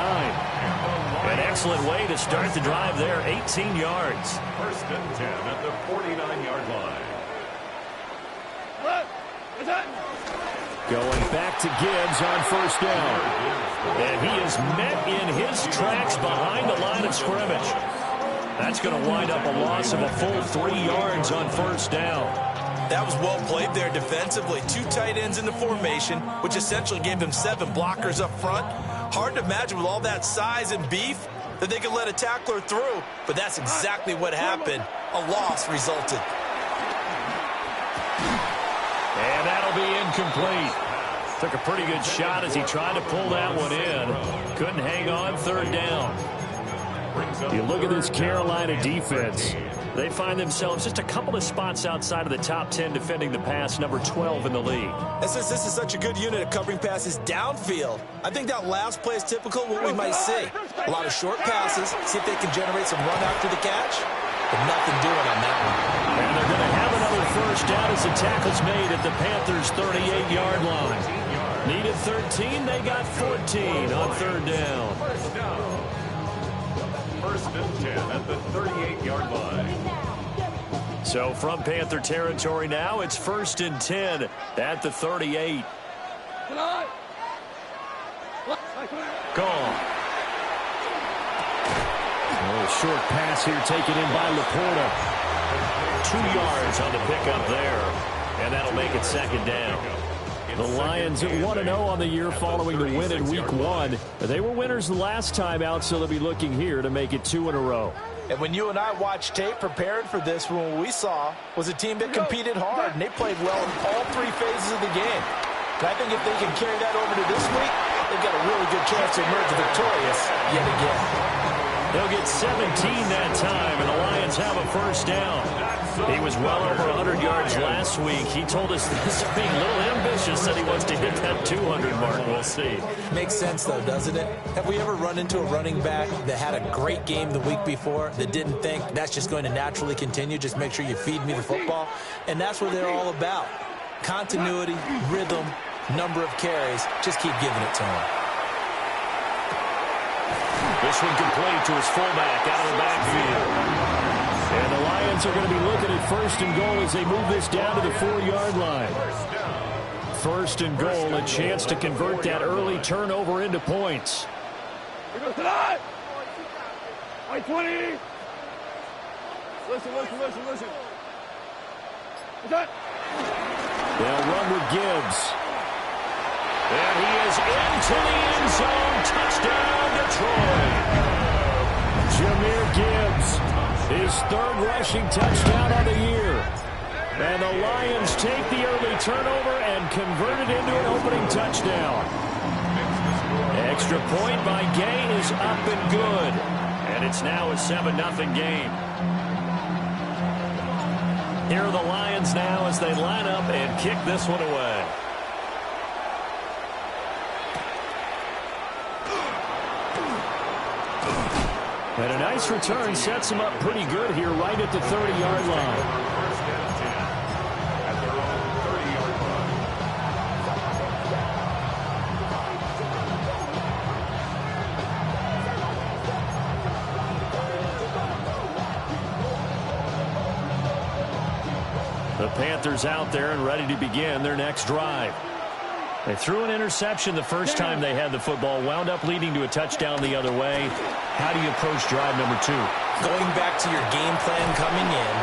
An excellent way to start the drive there, 18 yards. 1st and 10 at the 49-yard line. Going back to Gibbs on 1st down. And he is met in his tracks behind the line of scrimmage. That's going to wind up a loss of a full 3 yards on 1st down. That was well played there defensively. 2 tight ends in the formation, which essentially gave them 7 blockers up front. Hard to imagine with all that size and beef that they could let a tackler through. But that's exactly what happened. A loss resulted. And that'll be incomplete. Took a pretty good shot as he tried to pull that one in. Couldn't hang on 3rd down. You look at this Carolina defense. They find themselves just a couple of spots outside of the top 10 defending the pass, number 12 in the league. And since this is such a good unit of covering passes downfield, I think that last play is typical of what we might see. A lot of short passes, see if they can generate some run after the catch, but nothing doing on that one. And they're going to have another first down as the tackle's made at the Panthers' 38-yard line. Needed 13, they got 14 on third down. First and 10 at the 38-yard line. So from Panther territory now, it's first and 10 at the 38. Gone. A short pass here taken in by Laporta. 2 yards on the pickup there, and that'll make it second down. The Lions at 1-0 on the year following the win in Week 1. They were winners the last time out, so they'll be looking here to make it 2 in a row. And when you and I watched tape preparing for this, what we saw was a team that competed hard, and they played well in all 3 phases of the game. And I think if they can carry that over to this week, they've got a really good chance to emerge victorious yet again. They'll get 17 that time, and the Lions have a first down. He was well over 100 yards last week. He told us this is being a little ambitious, that he wants to hit that 200 mark. We'll see. Makes sense, though, doesn't it? Have we ever run into a running back that had a great game the week before that didn't think that's just going to naturally continue? Just make sure you feed me the football. And that's what they're all about. Continuity, rhythm, number of carries. Just keep giving it to him. This one complete to his fullback out of the backfield. And the Lions are going to be looking at first and goal as they move this down to the 4-yard line. First and goal, a chance to convert that early turnover into points. Here goes tonight. 20. Listen. What's that? They'll run with Gibbs. And he is into the end zone. Touchdown, Detroit. Jahmyr Gibbs, his 3rd rushing touchdown of the year. And the Lions take the early turnover and convert it into an opening touchdown. Extra point by Gay is up and good. And it's now a 7-0 game. Here are the Lions now as they line up and kick this one away. And a nice return sets them up pretty good here right at the 30-yard line. First and 10 at their own 30-yard line. The Panthers out there and ready to begin their next drive. They threw an interception the first time they had the football, wound up leading to a touchdown the other way. How do you approach drive number 2? Going back to your game plan coming in,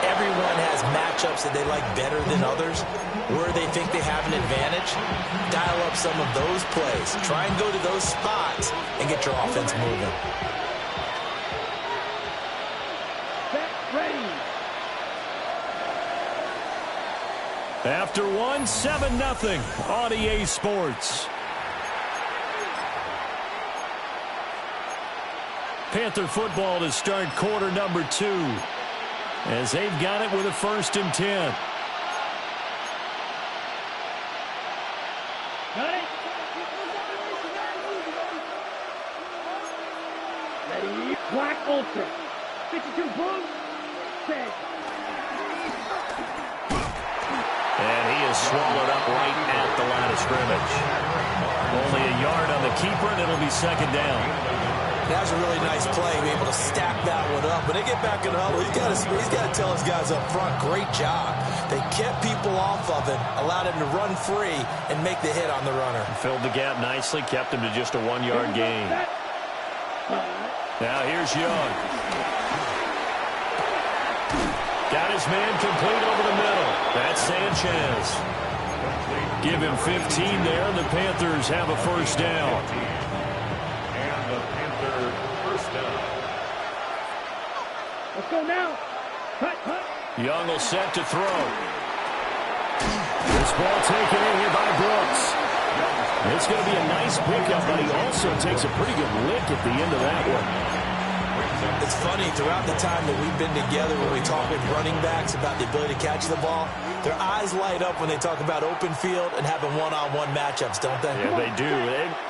everyone has matchups that they like better than others. Where they think they have an advantage, dial up some of those plays. Try and go to those spots and get your offense moving. Set, ready. After one, 7-0 on EA Sports. Panther football to start quarter number 2 as they've got it with a first and 10. Got it. Ready. Black Ultra. 52 boots. Set. And he is swallowed up right at the line of scrimmage. Only a yard on the keeper, and it'll be second down. That was a really nice play, be able to stack that one up. When they get back in the huddle, he's got to tell his guys up front, great job. They kept people off of it, allowed him to run free and make the hit on the runner. Filled the gap nicely, kept him to just a 1-yard gain. Now here's Young. Got his man complete over the middle. That's Sanchez. Give him 15 there, and the Panthers have a first down. And the Panther first down. Let's go now. Cut. Young will set to throw. This ball taken in here by Brooks. It's going to be a nice pickup, but he also takes a pretty good lick at the end of that one. It's funny, throughout the time that we've been together, when we talk with running backs about the ability to catch the ball, their eyes light up when they talk about open field and having one-on-one matchups, don't they? Yeah, they do.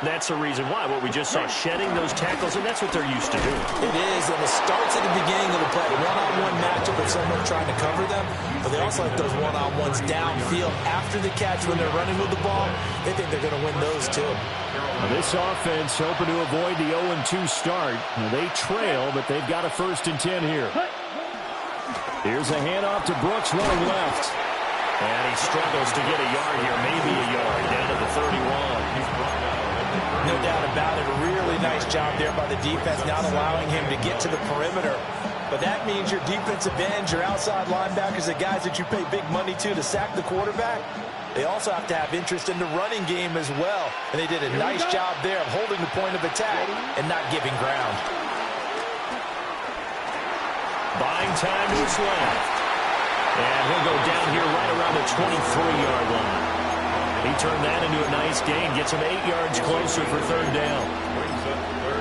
That's the reason why. What we just saw, shedding those tackles, and that's what they're used to doing. It is, and it starts at the beginning of the play. One-on-one matchup with someone trying to cover them, but they also like those one-on-ones downfield after the catch when they're running with the ball. They think they're going to win those, too. Now this offense hoping to avoid the 0-2 start. Now they trail, but they've got a 1st and 10 here. Here's a handoff to Brooks running left. And he struggles to get a yard here, maybe a yard, down to the 31. No doubt about it. A really nice job there by the defense, not allowing him to get to the perimeter. But that means your defensive ends, your outside linebackers, the guys that you pay big money to sack the quarterback, they also have to have interest in the running game as well. And they did a nice job there of holding the point of attack and not giving ground. Buying time to his left. And he'll go down here right around the 23-yard line. He turned that into a nice gain, gets him 8 yards closer for 3rd down.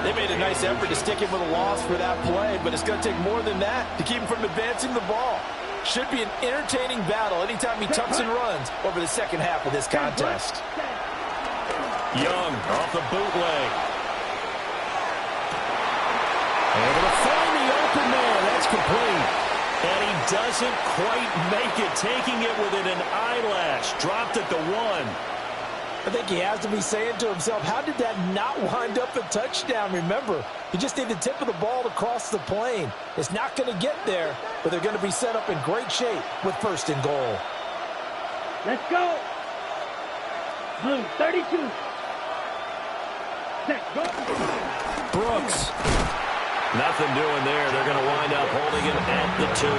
They made a nice effort to stick him with a loss for that play, but it's going to take more than that to keep him from advancing the ball. Should be an entertaining battle anytime he tucks and runs over the second half of this contest. Young off the bootleg. Able to find the open man. That's complete. And he doesn't quite make it, taking it within an eyelash. Dropped at the 1. I think he has to be saying to himself, how did that not wind up a touchdown? Remember, you just need the tip of the ball to cross the plane. It's not going to get there, but they're going to be set up in great shape with 1st and goal. Let's go. Blue, 32. Set, go. Brooks. Nothing doing there. They're going to wind up holding him at the 2.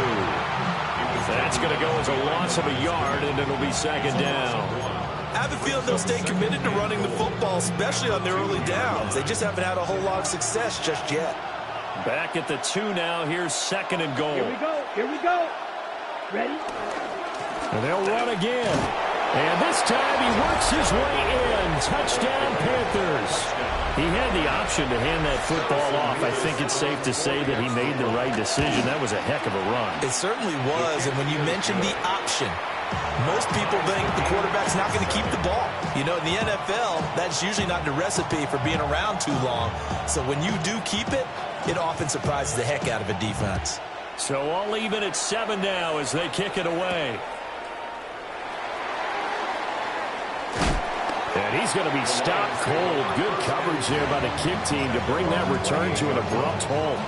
That's going to go as a loss of a yard, and it'll be 2nd down. I have a feeling they'll stay committed to running the football, especially on their early downs. They just haven't had a whole lot of success just yet. Back at the 2 now. Here's 2nd and goal. Here we go. Here we go. Ready? And they'll run again. And this time he works his way in. Touchdown, Panthers. He had the option to hand that football off. I think it's safe to say that he made the right decision. That was a heck of a run. It certainly was, and when you mentioned the option, most people think the quarterback's not going to keep the ball. You know, in the NFL, that's usually not the recipe for being around too long. So when you do keep it, it often surprises the heck out of a defense. So all even at 7 now as they kick it away. And he's going to be stopped cold. Good coverage there by the kick team to bring that return to an abrupt halt.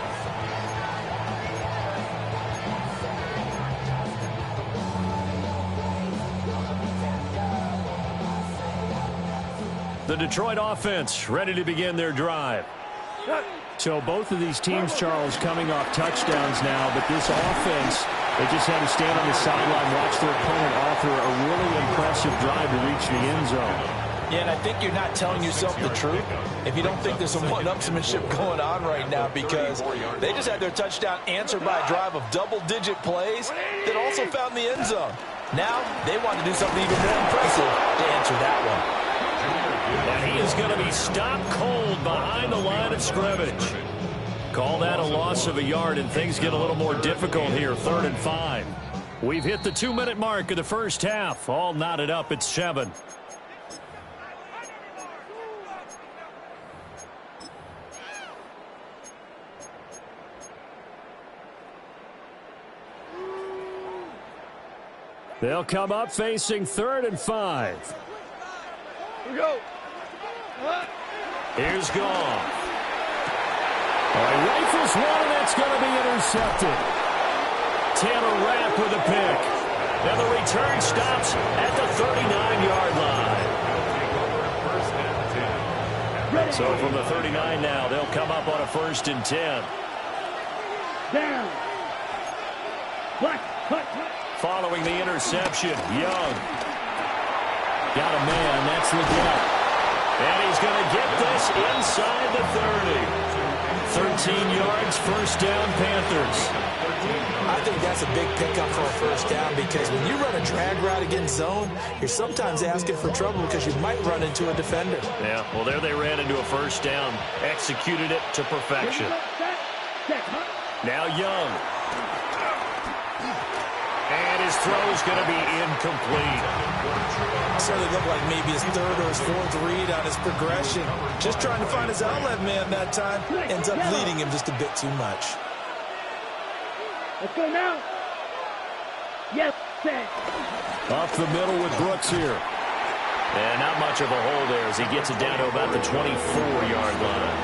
The Detroit offense ready to begin their drive. So both of these teams, Charles, coming off touchdowns now, but this offense, they just had to stand on the sideline, watch their opponent author a really impressive drive to reach the end zone. Yeah, and I think you're not telling yourself the truth if you don't think there's some one-upsmanship going on right now, because they just had their touchdown answered by a drive of double-digit plays that also found the end zone. Now they want to do something even more impressive to answer that one. And he is going to be stopped cold behind the line of scrimmage. Call that a loss of a yard, and things get a little more difficult here, 3rd and 5. We've hit the 2-minute mark of the first half. All knotted up at 7. They'll come up facing 3rd and 5. Here we go. Here's Goff. He rifles one, and that's going to be intercepted. Taylor Rapp with a pick. And the return stops at the 39-yard line. So from the 39 now, they'll come up on a 1st and 10. Down. Black. Cut. Following the interception, Young. Got a man, that's Leggett. And he's going to get this inside the 30. 13 yards, 1st down, Panthers. I think that's a big pickup for a 1st down, because when you run a drag route against zone, you're sometimes asking for trouble because you might run into a defender. Yeah, well, there they ran into a 1st down, executed it to perfection. Now Young. And his throw's going to be incomplete. Certainly looked like maybe his third or his fourth read on his progression. Just trying to find his outlet man that time. Ends up leading him just a bit too much. Let's go now. Yes, set. Up the middle with Brooks here. And not much of a hole there as he gets it down to about the 24-yard line.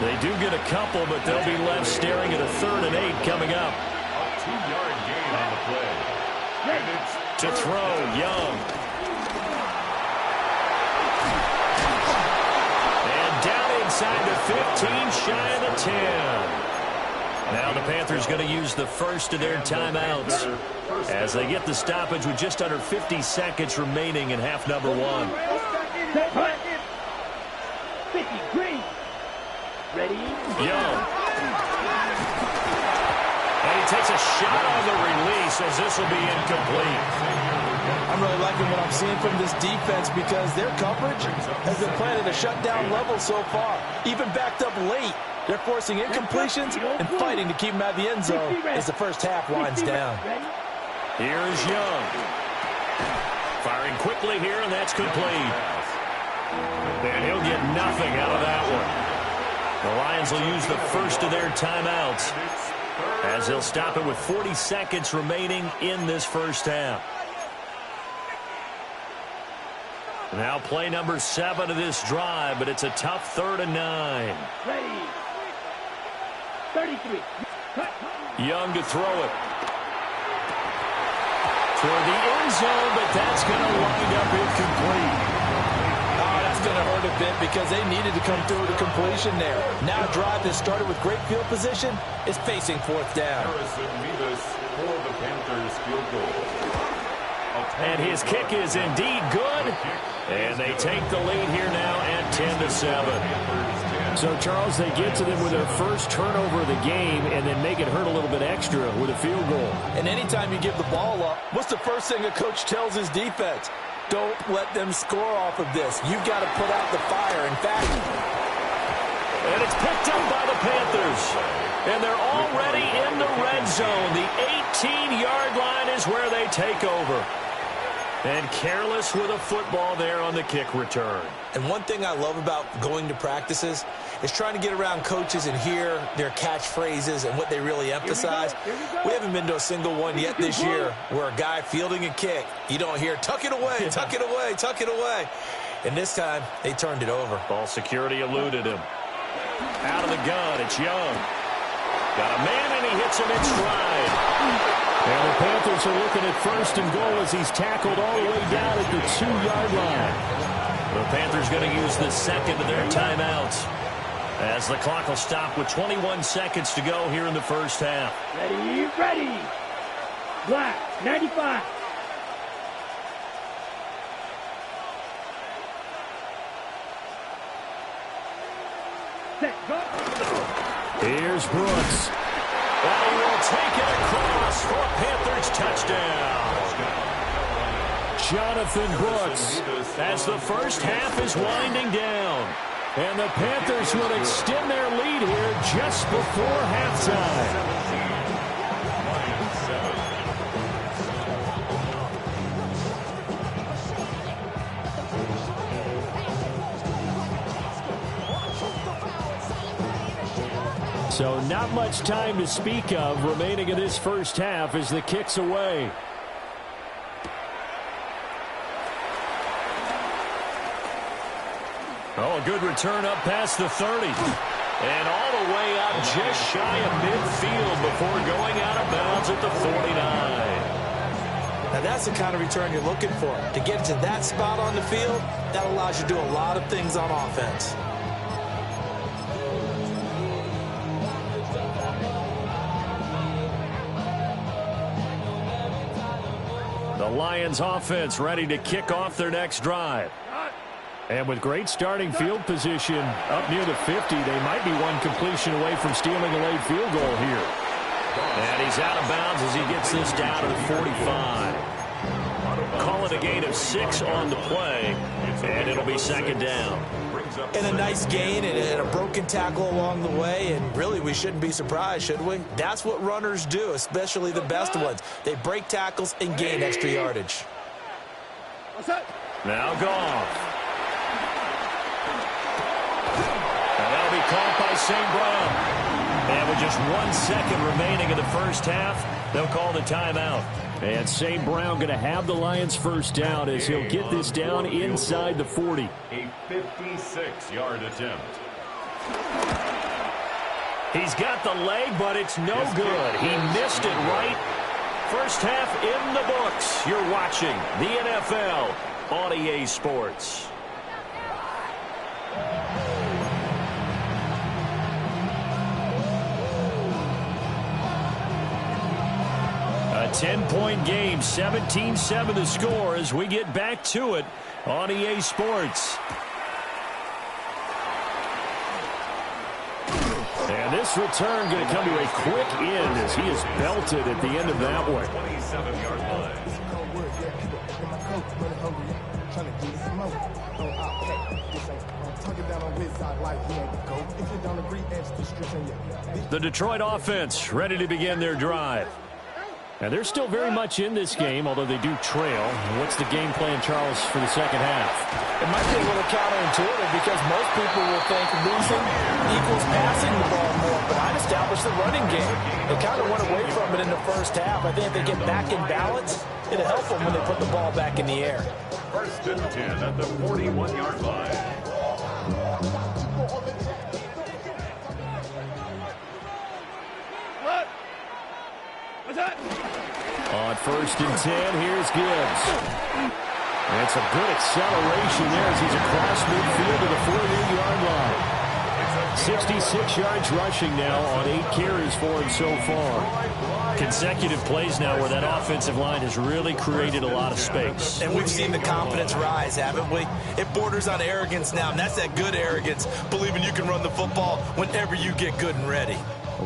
They do get a couple, but they'll be left staring at a 3rd and 8 coming up. A 2-yard gain on the play. And it's To throw, Young. And down inside the 15, shy of the 10. Now the Panthers going to use the first of their timeouts as they get the stoppage with just under 50 seconds remaining in half number 1. 50, green. Ready? Young. And he takes a shot on the release as this will be incomplete. I'm really liking what I'm seeing from this defense because their coverage has been playing at a shutdown level so far. Even backed up late. They're forcing incompletions and fighting to keep them out of the end zone as the first half winds down. Here's Young. Firing quickly here, and that's complete. And he'll get nothing out of that one. The Lions will use the first of their timeouts as they'll stop it with 40 seconds remaining in this first half. Now play number 7 of this drive, but it's a tough 3rd and 9. Ready. 33. Young to throw it. Toward the end zone, but that's going to wind up incomplete. Oh, that's going to hurt a bit because they needed to come through with a completion there. Now a drive that started with great field position is facing 4th down. Harrison Mevis for the Panthers field goal. And his kick is indeed good. And they take the lead here now at 10-7. So, Charles, they get to them with their first turnover of the game and then make it hurt a little bit extra with a field goal. And anytime you give the ball up, what's the first thing a coach tells his defense? Don't let them score off of this. You've got to put out the fire. In fact, and it's picked up by the Panthers. And they're already in the red zone. The 18-yard line is where they take over. And careless with a football there on the kick return. And one thing I love about going to practices is trying to get around coaches and hear their catchphrases and what they really emphasize. We haven't been to a single one yet this year where a guy fielding a kick, you don't hear, tuck it away, tuck it away, tuck it away. And this time, they turned it over. Ball security eluded him. Out of the gun, it's Young. Got a man, and he hits him in stride. And the Panthers are looking at 1st and goal as he's tackled all the way down at the 2-yard line. The Panthers going to use the second of their timeouts as the clock will stop with 21 seconds to go here in the first half. Ready, ready. Black, 95. Set, go. Here's Brooks. And he will take it across for a Panthers touchdown. Jonathan Brooks. As the first half is winding down. And the Panthers will extend their lead here just before halftime. So not much time to speak of remaining in this first half as the kick's away. Oh, a good return up past the 30. And all the way out just shy of midfield before going out of bounds at the 49. Now that's the kind of return you're looking for. To get to that spot on the field, that allows you to do a lot of things on offense. The Lions offense ready to kick off their next drive. And with great starting field position up near the 50, they might be one completion away from stealing a late field goal here. And he's out of bounds as he gets this down to the 45. call it a gain of 6 on the play, and it'll be second down. And a nice gain and a broken tackle along the way, and really we shouldn't be surprised, should we? That's what runners do, especially the best ones. They break tackles and gain extra yardage. Now Goff. And that'll be caught by St. Brown. And with just 1 second remaining in the first half, they'll call the timeout. And St. Brown going to have the Lions first down as he'll get this down inside the 40. A 56-yard attempt. He's got the leg, but it's no good. He missed it right. First half in the books. You're watching the NFL on EA Sports. A 10-point game, 17-7 the score as we get back to it on EA Sports. And this return going to come to a quick end as he is belted at the end of that one. 27-yard line. The Detroit offense ready to begin their drive. And they're still very much in this game, although they do trail. What's the game plan, Charles, for the second half? It might be a little counterintuitive because most people will think losing equals passing the ball more, but I'd establish the running game. They kind of went away from it in the first half. I think if they get back in balance, it'll help them when they put the ball back in the air. First and 10 at the 41-yard line. On first and 10, here's Gibbs. And it's a good acceleration there as he's across midfield to the 48-yard line. 66 yards rushing now on 8 carries for him so far. Consecutive plays now where that offensive line has really created a lot of space. And we've seen the confidence rise, haven't we? It borders on arrogance now, and that's that good arrogance, believing you can run the football whenever you get good and ready.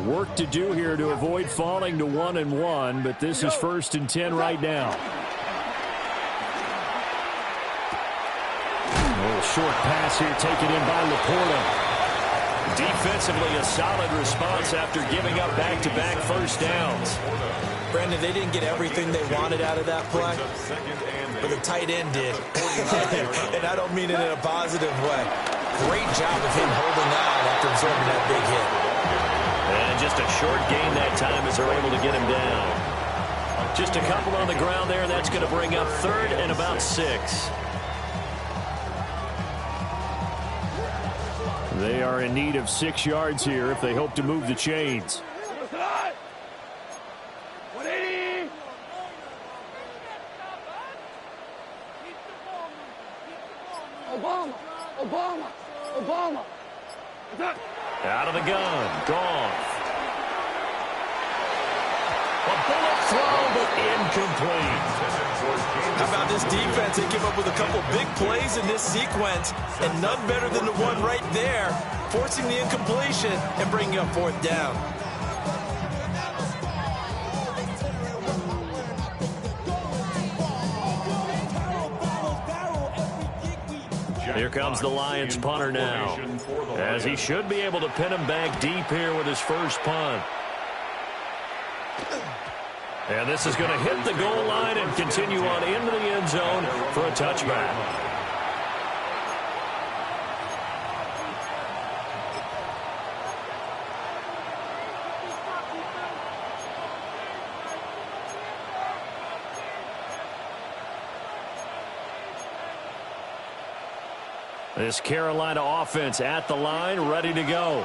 Work to do here to avoid falling to 1-1, but this is first and 10 right now. A little short pass here taken in by Laporta. Defensively, a solid response after giving up back-to-back first downs. Brandon, they didn't get everything they wanted out of that play, but the tight end did. And I don't mean it in a positive way. Great job of him holding on after absorbing that big hit. And just a short gain that time as they're able to get him down. Just a couple on the ground there, and that's going to bring up third and about 6. They are in need of 6 yards here if they hope to move the chains. Obama. Out of the gun, Goff. A bullet throw, but incomplete. How about this defense? They came up with a couple big plays in this sequence, and none better than the one right there, forcing the incompletion and bringing up fourth down. Here comes the Lions punter now, as he should be able to pin him back deep here with his first punt. And this is going to hit the goal line and continue on into the end zone for a touchback. This Carolina offense at the line, ready to go.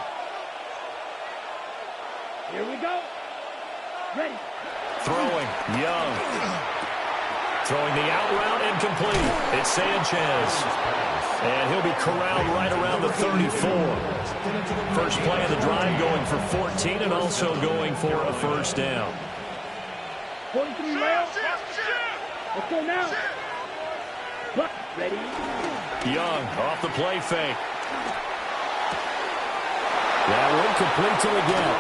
Here we go. Ready. Throwing, Young. Throwing the out route, incomplete. It's Sanchez. And he'll be corralled right around the 34. First play of the drive going for 14 and also going for a first down. 43 miles. Let's go now. Ready. Young off the play fake. That one complete to again.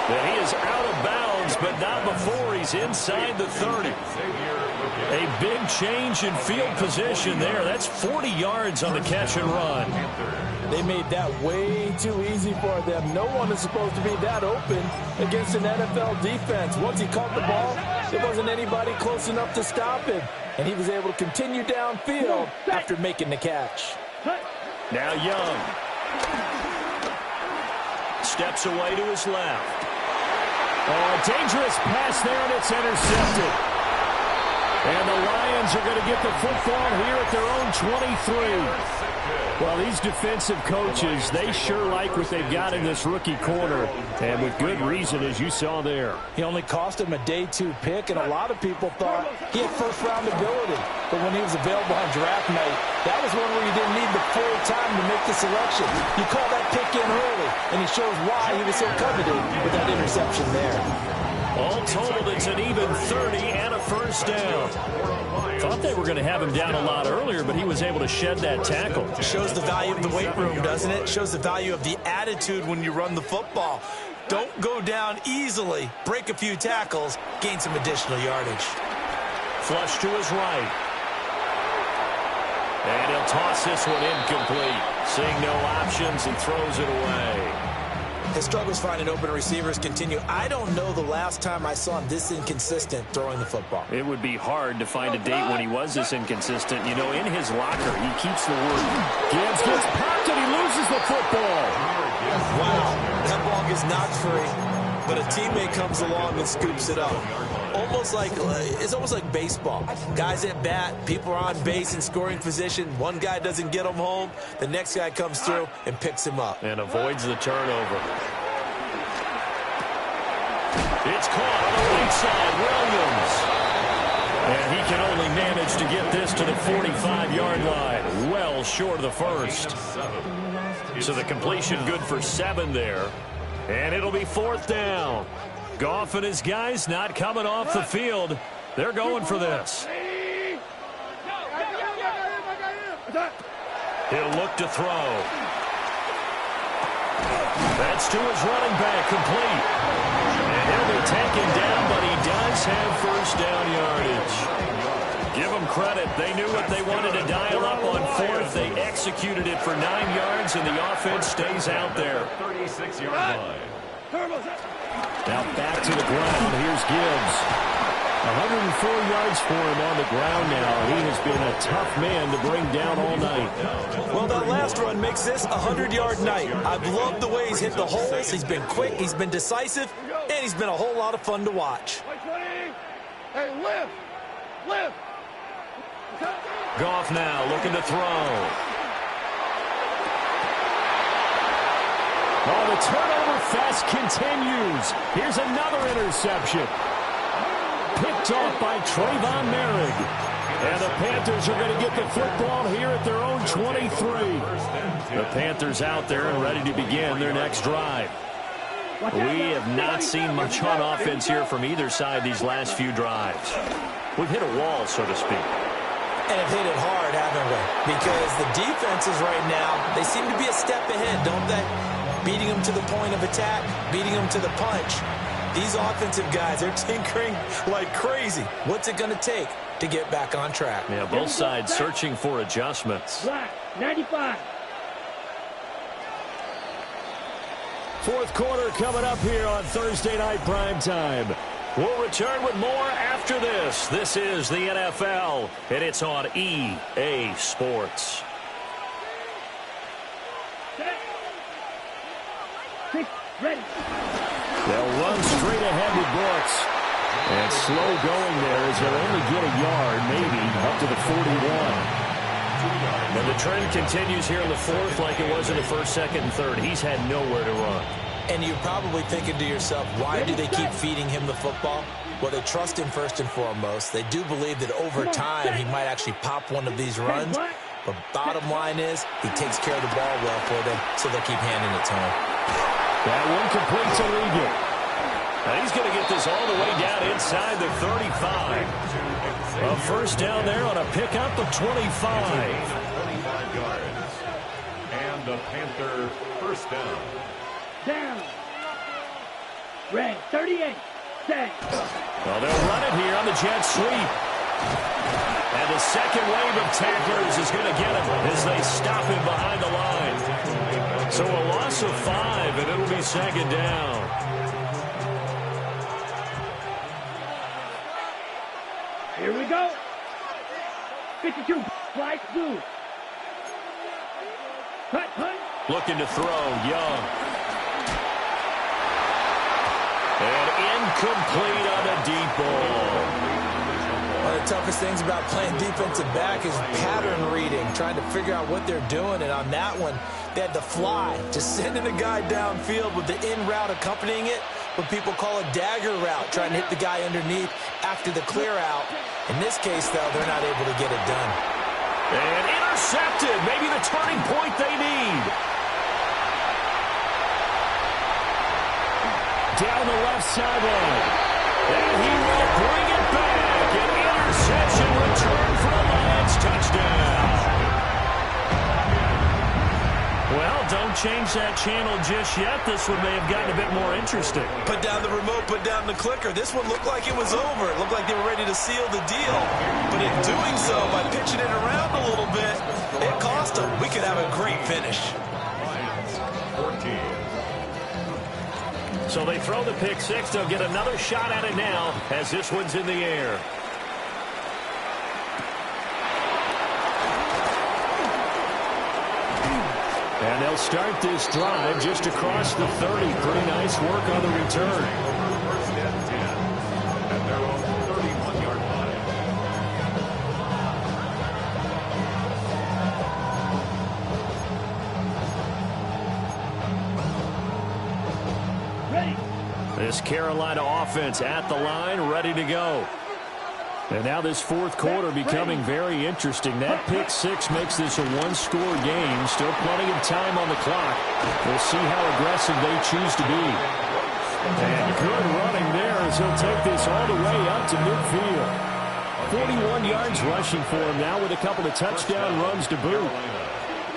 And he is out of bounds, but not before he's inside the 30. A big change in field position there. That's 40 yards on the catch and run. They made that way too easy for them. No one is supposed to be that open against an NFL defense. Once he caught the ball, there wasn't anybody close enough to stop him. And he was able to continue downfield after making the catch. Now Young. Steps away to his left. Oh, a dangerous pass there, and it's intercepted. And the Lions are going to get the football here at their own 23. Well, these defensive coaches, they sure like what they've got in this rookie corner, and with good reason, as you saw there. He only cost him a day 2 pick, and a lot of people thought he had first-round ability. But when he was available on draft night, that was one where you didn't need the full time to make the selection. You call that pick in early, and he shows why he was so coveted with that interception there. All told, it's an even 30 and a first down. Thought they were going to have him down a lot earlier, but he was able to shed that tackle. Shows the value of the weight room, doesn't it? Shows the value of the attitude when you run the football. Don't go down easily. Break a few tackles. Gain some additional yardage. Flush to his right. And he'll toss this one incomplete. Seeing no options, he throws it away. His struggles finding open receivers continue. I don't know the last time I saw him this inconsistent throwing the football. It would be hard to find a date when he was this inconsistent. You know, in his locker, he keeps the word. Gibbs gets popped and he loses the football. Wow, that ball gets knocked free, but a teammate comes along and scoops it up. It's almost like baseball. Guys at bat, people are on base in scoring position. One guy doesn't get him home. The next guy comes through and picks him up. And avoids the turnover. It's caught on the right side, Williams. And he can only manage to get this to the 45-yard line. Well short of the first. So the completion good for 7 there. And it'll be 4th down. Goff and his guys not coming off the field. They're going for this. He'll look to throw. That's to his running back, complete. And he'll be taken down, but he does have first down yardage. Give them credit. They knew what they wanted to dial up on 4th. They executed it for 9 yards, and the offense stays out there. 36-yard line. Now back to the ground. Here's Gibbs. 104 yards for him on the ground now. He has been a tough man to bring down all night. Well, that last run makes this a 100-yard night. I've loved the way he's hit the holes. He's been quick, he's been decisive, and he's been a whole lot of fun to watch. Hey, lift. Goff now looking to throw. Oh, the turnover fest continues. Here's another interception. Picked off by Trayvon Merrick. And the Panthers are going to get the football here at their own 23. The Panthers out there and ready to begin their next drive. We have not seen much on offense here from either side these last few drives. We've hit a wall, so to speak. And have hit it hard, haven't we? Because the defenses right now, they seem to be a step ahead, don't they? Beating them to the point of attack, beating them to the punch. These offensive guys are tinkering like crazy. What's it going to take to get back on track? Yeah, both sides searching for adjustments. Black, 95. Fourth quarter coming up here on Thursday Night Primetime. We'll return with more after this. This is the NFL, and it's on EA Sports. Ready. They'll run straight ahead with Brooks. And slow going there as they'll only get a yard, maybe, up to the 41. And the trend continues here in the 4th like it was in the 1st, 2nd, and 3rd. He's had nowhere to run. And you're probably thinking to yourself, why do they keep feeding him the football? Well, they trust him first and foremost. They do believe that over time he might actually pop one of these runs. But bottom line is he takes care of the ball well for them, so they'll keep handing it to him. That one complete to Ligon. Now he's going to get this all the way down inside the 35. A first down there on a pickup of 25. 25 yards. And the Panther first down. Down. Red 38. Set. Well, they'll run it here on the jet sweep. And the second wave of tacklers is going to get him as they stop him behind the line. So a loss of 5, and it'll be second down. Here we go. 52. Flight blue. Cut, hunt. Looking to throw, Young. And incomplete on a deep ball. One of the toughest things about playing defensive back is pattern reading, trying to figure out what they're doing. And on that one, they had to fly, just sending a guy downfield with the in route accompanying it, what people call a dagger route, trying to hit the guy underneath after the clear out. In this case, though, they're not able to get it done. And intercepted, maybe the turning point they need. Down the left sideline. And he will bring it back. An interception return for a Lions touchdown. Well, don't change that channel just yet. This one may have gotten a bit more interesting. Put down the remote, put down the clicker. This one looked like it was over. It looked like they were ready to seal the deal. But in doing so, by pitching it around a little bit, it cost them. We could have a great finish. Lions 14. So they throw the pick six. They'll get another shot at it now as this one's in the air. And they'll start this drive just across the 30. Pretty nice work on the return. First and 10 at their own 31-yard line. Ready. This Carolina offense at the line, ready to go. And now this fourth quarter becoming very interesting. That pick six makes this a one-score game. Still plenty of time on the clock. We'll see how aggressive they choose to be. And good running there as he'll take this all the way up to midfield. 41 yards rushing for him now with a couple of touchdown runs to boot.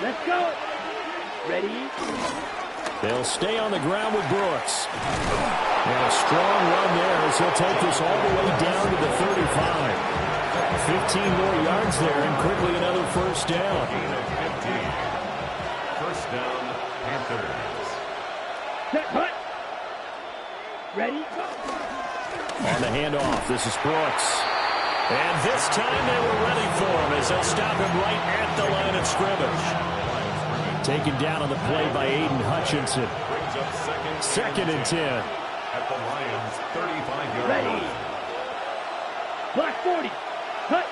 Let's go. Ready. They'll stay on the ground with Brooks. And a strong run there as he'll take this all the way down to the 35. 15 more yards there and quickly another first down. Gain of 15. First down, Panthers. Set, hut. Ready. On the handoff, this is Brooks. And this time they were ready for him as they'll stop him right at the line of scrimmage. Taken down on the play by Aiden Hutchinson. Brings up Second and 10. At the Lions' 35-yard Ready. line. Block 40. Hut.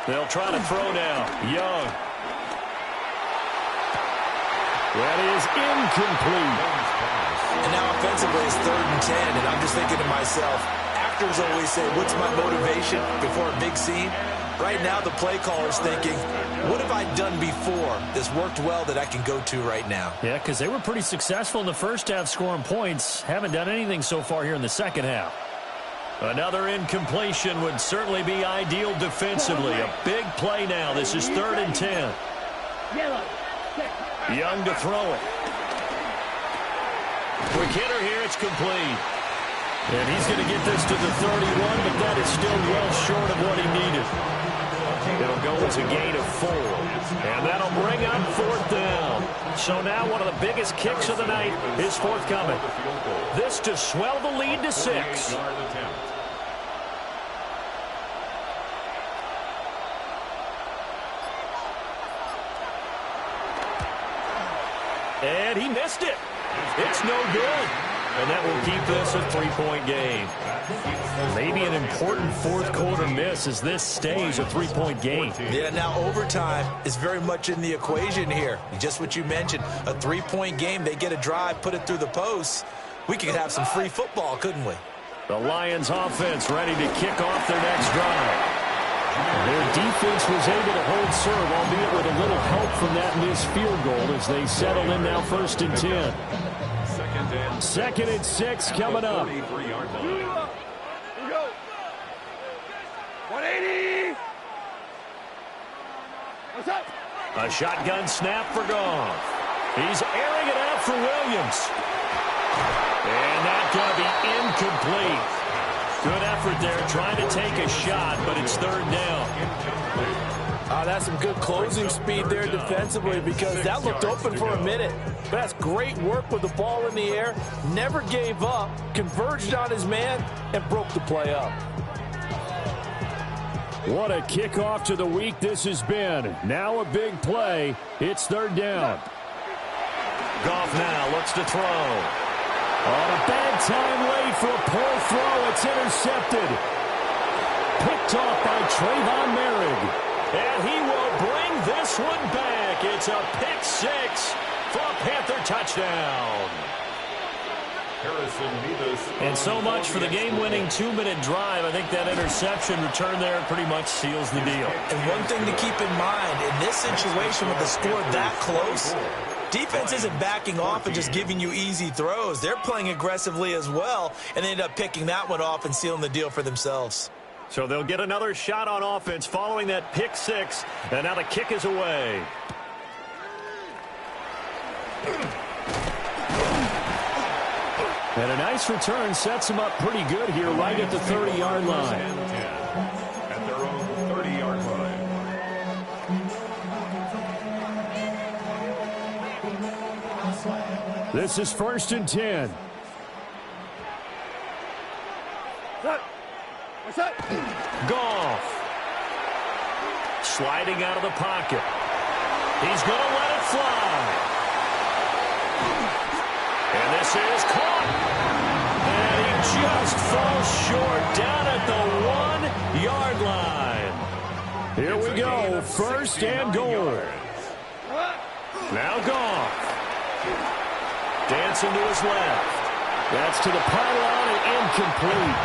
They'll try to throw now. Young. That is incomplete. And now offensively it's 3rd and 10, and I'm just thinking to myself, actors always say, what's my motivation before a big scene? Right now the play caller's thinking, what have I done before that's worked well that I can go to right now? Yeah, because they were pretty successful in the first half scoring points. Haven't done anything so far here in the second half. Another incompletion would certainly be ideal defensively. A big play now. This is 3rd and 10. Yellow. Set. Young to throw it. Quick hitter here. It's complete. And he's going to get this to the 31, but that is still well short of what he needed. It'll go as a gain of 4. And that'll bring up 4th down. So now one of the biggest kicks of the night is forthcoming. This to swell the lead to 6. And he missed it. It's no good. And that will keep this a 3-point game. Maybe an important fourth quarter miss as this stays a 3-point game. Yeah, now overtime is very much in the equation here. Just what you mentioned, a 3-point game. They get a drive, put it through the posts. We could have some free football, couldn't we? The Lions offense ready to kick off their next drive. Their defense was able to hold serve, albeit with a little help from that missed field goal as they settle in now 1st and 10. Second and 6 coming up. 43-yard line. Here we go. 180. What's up? A shotgun snap for Goff. He's airing it out for Williams. And that's going to be incomplete. Good effort there trying to take a shot, but it's third down. That's some good closing speed there defensively because that looked open for a minute. But that's great work with the ball in the air. Never gave up, converged on his man, and broke the play up. What a kickoff to the week this has been. Now a big play. It's third down. Goff now looks to throw. On a bad time late for a poor throw. It's intercepted. Picked off by Trayvon Merrick. And he will bring this one back. It's a pick six for a Panther touchdown. And so much for the game-winning 2-minute drive. I think that interception return there pretty much seals the deal. And one thing to keep in mind, in this situation with the score that close, defense isn't backing off and just giving you easy throws. They're playing aggressively as well, and they end up picking that one off and sealing the deal for themselves. So they'll get another shot on offense following that pick six, and now the kick is away. And a nice return sets him up pretty good here right at the 30-yard line. At their own 30-yard line. This is 1st and 10. Goff. Sliding out of the pocket. He's going to let it fly. And this is caught. And he just falls short down at the 1-yard line. Here we go. 1st and goal. Now Goff. Dancing to his left. That's to the pylon and incomplete.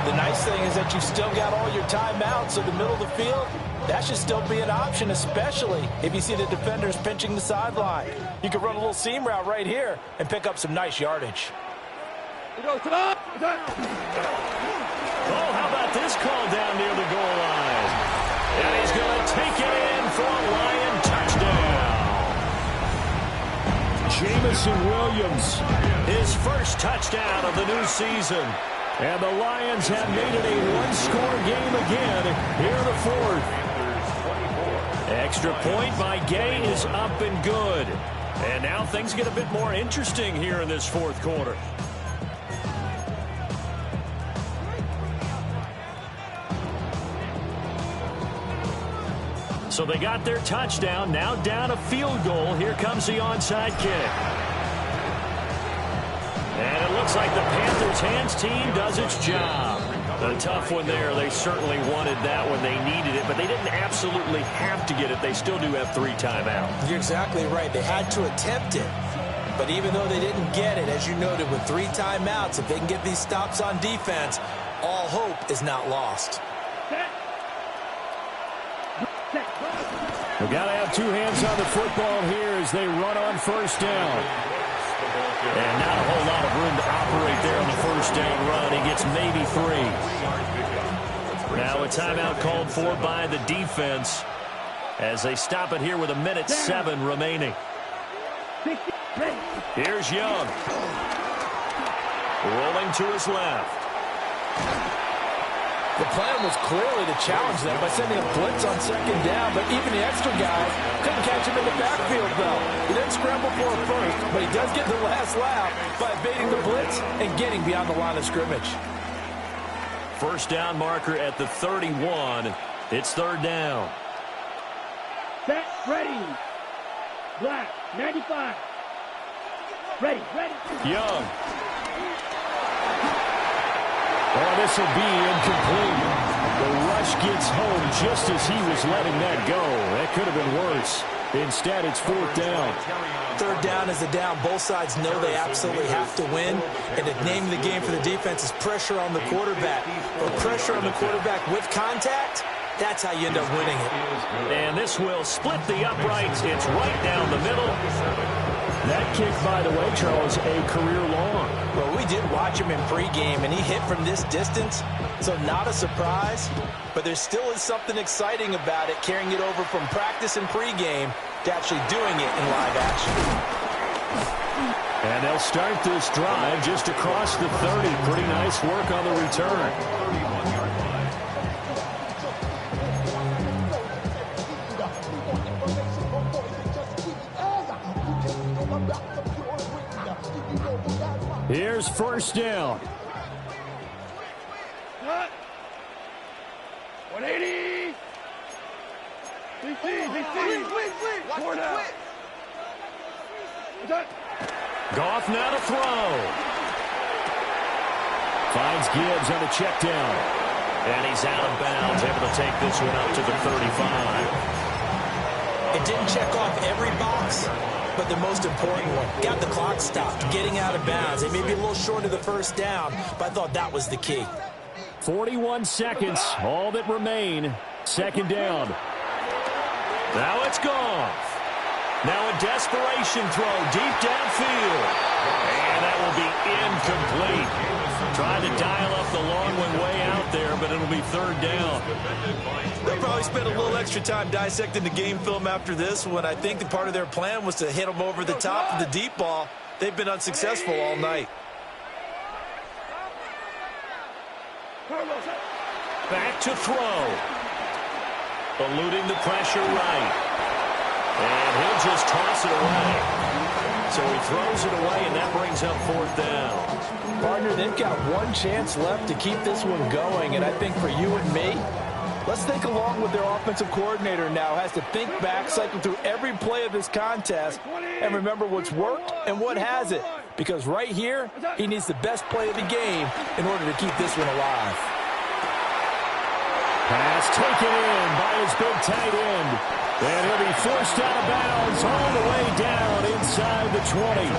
The nice thing is that you still got all your timeouts, so the middle of the field, that should still be an option, especially if you see the defenders pinching the sideline. You can run a little seam route right here and pick up some nice yardage. Oh, how about this call down near the goal line? And he's going to take it in for a Lion touchdown. Jamison Williams. His first touchdown of the new season. And the Lions have made it a one-score game again here in the 4th. Extra point by Gay is up and good. And now things get a bit more interesting here in this 4th quarter. So they got their touchdown, now down a field goal. Here comes the onside kick. And it looks like the Panthers' hands team does its job. A tough one there. They certainly wanted that when they needed it, but they didn't absolutely have to get it. They still do have 3 timeouts. You're exactly right. They had to attempt it. But even though they didn't get it, as you noted, with 3 timeouts, if they can get these stops on defense, all hope is not lost. They've got to have 2 hands on the football here as they run on 1st down. And not a whole lot of room to operate there on the 1st down run. He gets maybe 3. Now a timeout called for by the defense as they stop it here with 1:07 remaining. Here's Young. Rolling to his left. The plan was clearly to challenge them by sending a blitz on 2nd down, but even the extra guys couldn't catch him in the backfield, though. He didn't scramble for a first, but he does get the last laugh by evading the blitz and getting beyond the line of scrimmage. 1st down marker at the 31. It's 3rd down. Set, ready. Black, 95. Ready. Young. Oh, this will be incomplete. The rush gets home just as he was letting that go. That could have been worse. Instead, it's 4th down. 3rd down is the down. Both sides know they absolutely have to win. And the name of the game for the defense is pressure on the quarterback. But pressure on the quarterback with contact, that's how you end up winning it. And this will split the uprights. It's right down the middle. That kick, by the way, Charles, a career long. Well, we did watch him in pregame, and he hit from this distance, so not a surprise. But there still is something exciting about it, carrying it over from practice and pregame to actually doing it in live action. And they'll start this drive just across the 30. Pretty nice work on the return. 31-yard line. Here's first down. 180. Four down. Goff now to throw. Finds Gibbs on a check down. And he's out of bounds, able to take this one up to the 35. It didn't check off every box, but the most important one. Got the clock stopped, getting out of bounds. They may be a little short of the first down, but I thought that was the key. 41 seconds, all that remain. Second down. Now it's Goff. Now a desperation throw deep downfield. And that will be incomplete. Trying to dial up the long one way out there, but it'll be third down. They'll probably spend a little extra time dissecting the game film after this one. I think that part of their plan was to hit them over the top of the deep ball. They've been unsuccessful all night. Back to throw. Eluding the pressure right. And he'll just toss it away. So he throws it away, and that brings up fourth down. Partner, they've got one chance left to keep this one going, and I think for you and me, let's think along with their offensive coordinator now. Has to think back, cycle through every play of this contest, and remember what's worked and what hasn't. Because right here, he needs the best play of the game in order to keep this one alive. Pass taken in by his big tight end. And he'll be forced out of bounds all the way down inside the 20.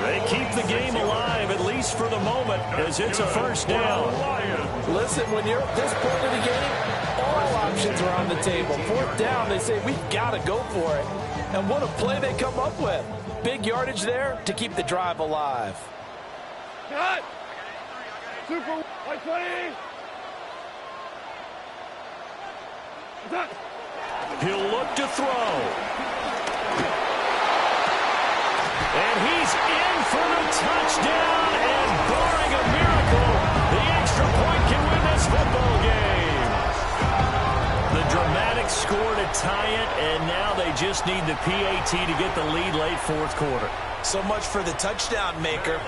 They keep the game alive, at least for the moment, as it's a first down. Listen, when you're at this point of the game, all options are on the table. Fourth down, they say, we've got to go for it. And what a play they come up with. Big yardage there to keep the drive alive. Cut. Super 120. He'll look to throw. And he's in for the touchdown. And barring a miracle, the extra point can win this football game. The dramatic score to tie it, and now they just need the PAT to get the lead late fourth quarter. So much for the touchdown maker.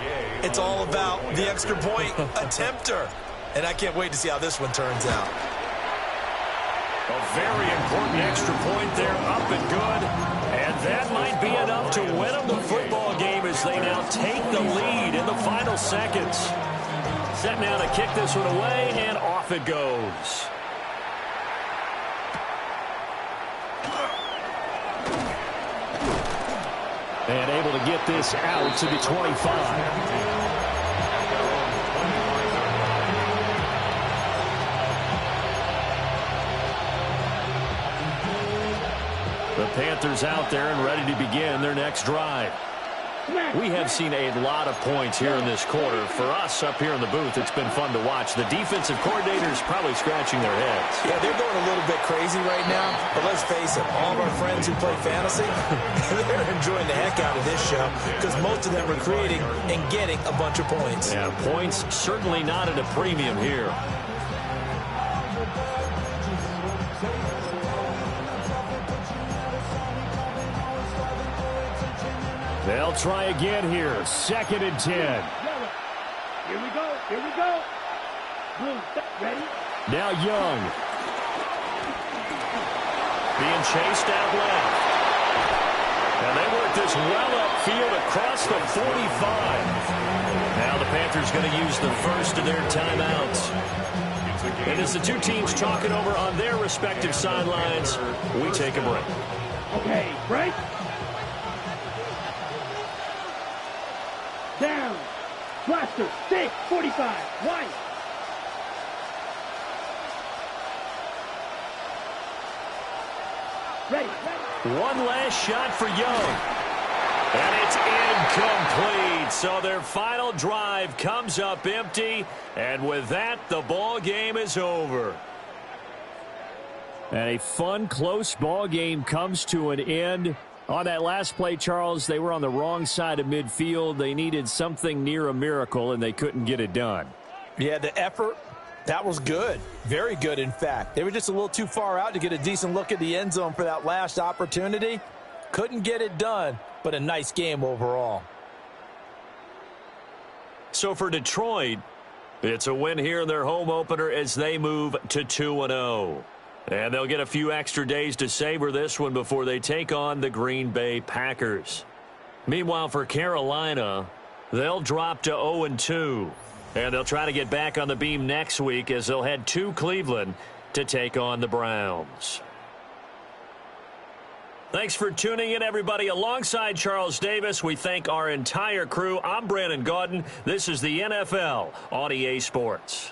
It's all about the extra point attempter. And I can't wait to see how this one turns out. A very important extra point there, up and good. And that might be enough to win them the football game as they now take the lead in the final seconds. Set now to kick this one away, and off it goes. And able to get this out to the 25. The Panthers out there and ready to begin their next drive. We have seen a lot of points here in this quarter. For us up here in the booth, it's been fun to watch. The defensive coordinators probably scratching their heads. Yeah, they're going a little bit crazy right now. But let's face it, all of our friends who play fantasy, they're enjoying the heck out of this show because most of them are creating and getting a bunch of points. Yeah, points certainly not at a premium here. They'll try again here. 2nd and 10. Here we go. Here we go. Blue, ready? Now Young. Being chased out left. And they work this well upfield across the 45. Now the Panthers going to use the first of their timeouts. And as the two teams talk it over on their respective sidelines, we take a break. Okay, break. Down. Blaster. Stick. 45. White. Ready. One last shot for Young. And it's incomplete. So their final drive comes up empty. And with that, the ball game is over. And a fun, close ball game comes to an end. On that last play, Charles, they were on the wrong side of midfield. They needed something near a miracle, and they couldn't get it done. Yeah, the effort, that was good. Very good, in fact. They were just a little too far out to get a decent look at the end zone for that last opportunity. Couldn't get it done, but a nice game overall. So for Detroit, it's a win here in their home opener as they move to 2-0. And they'll get a few extra days to savor this one before they take on the Green Bay Packers. Meanwhile, for Carolina, they'll drop to 0-2. And they'll try to get back on the beam next week as they'll head to Cleveland to take on the Browns. Thanks for tuning in, everybody. Alongside Charles Davis, we thank our entire crew. I'm Brandon Gaudin. This is the NFL on EA Sports.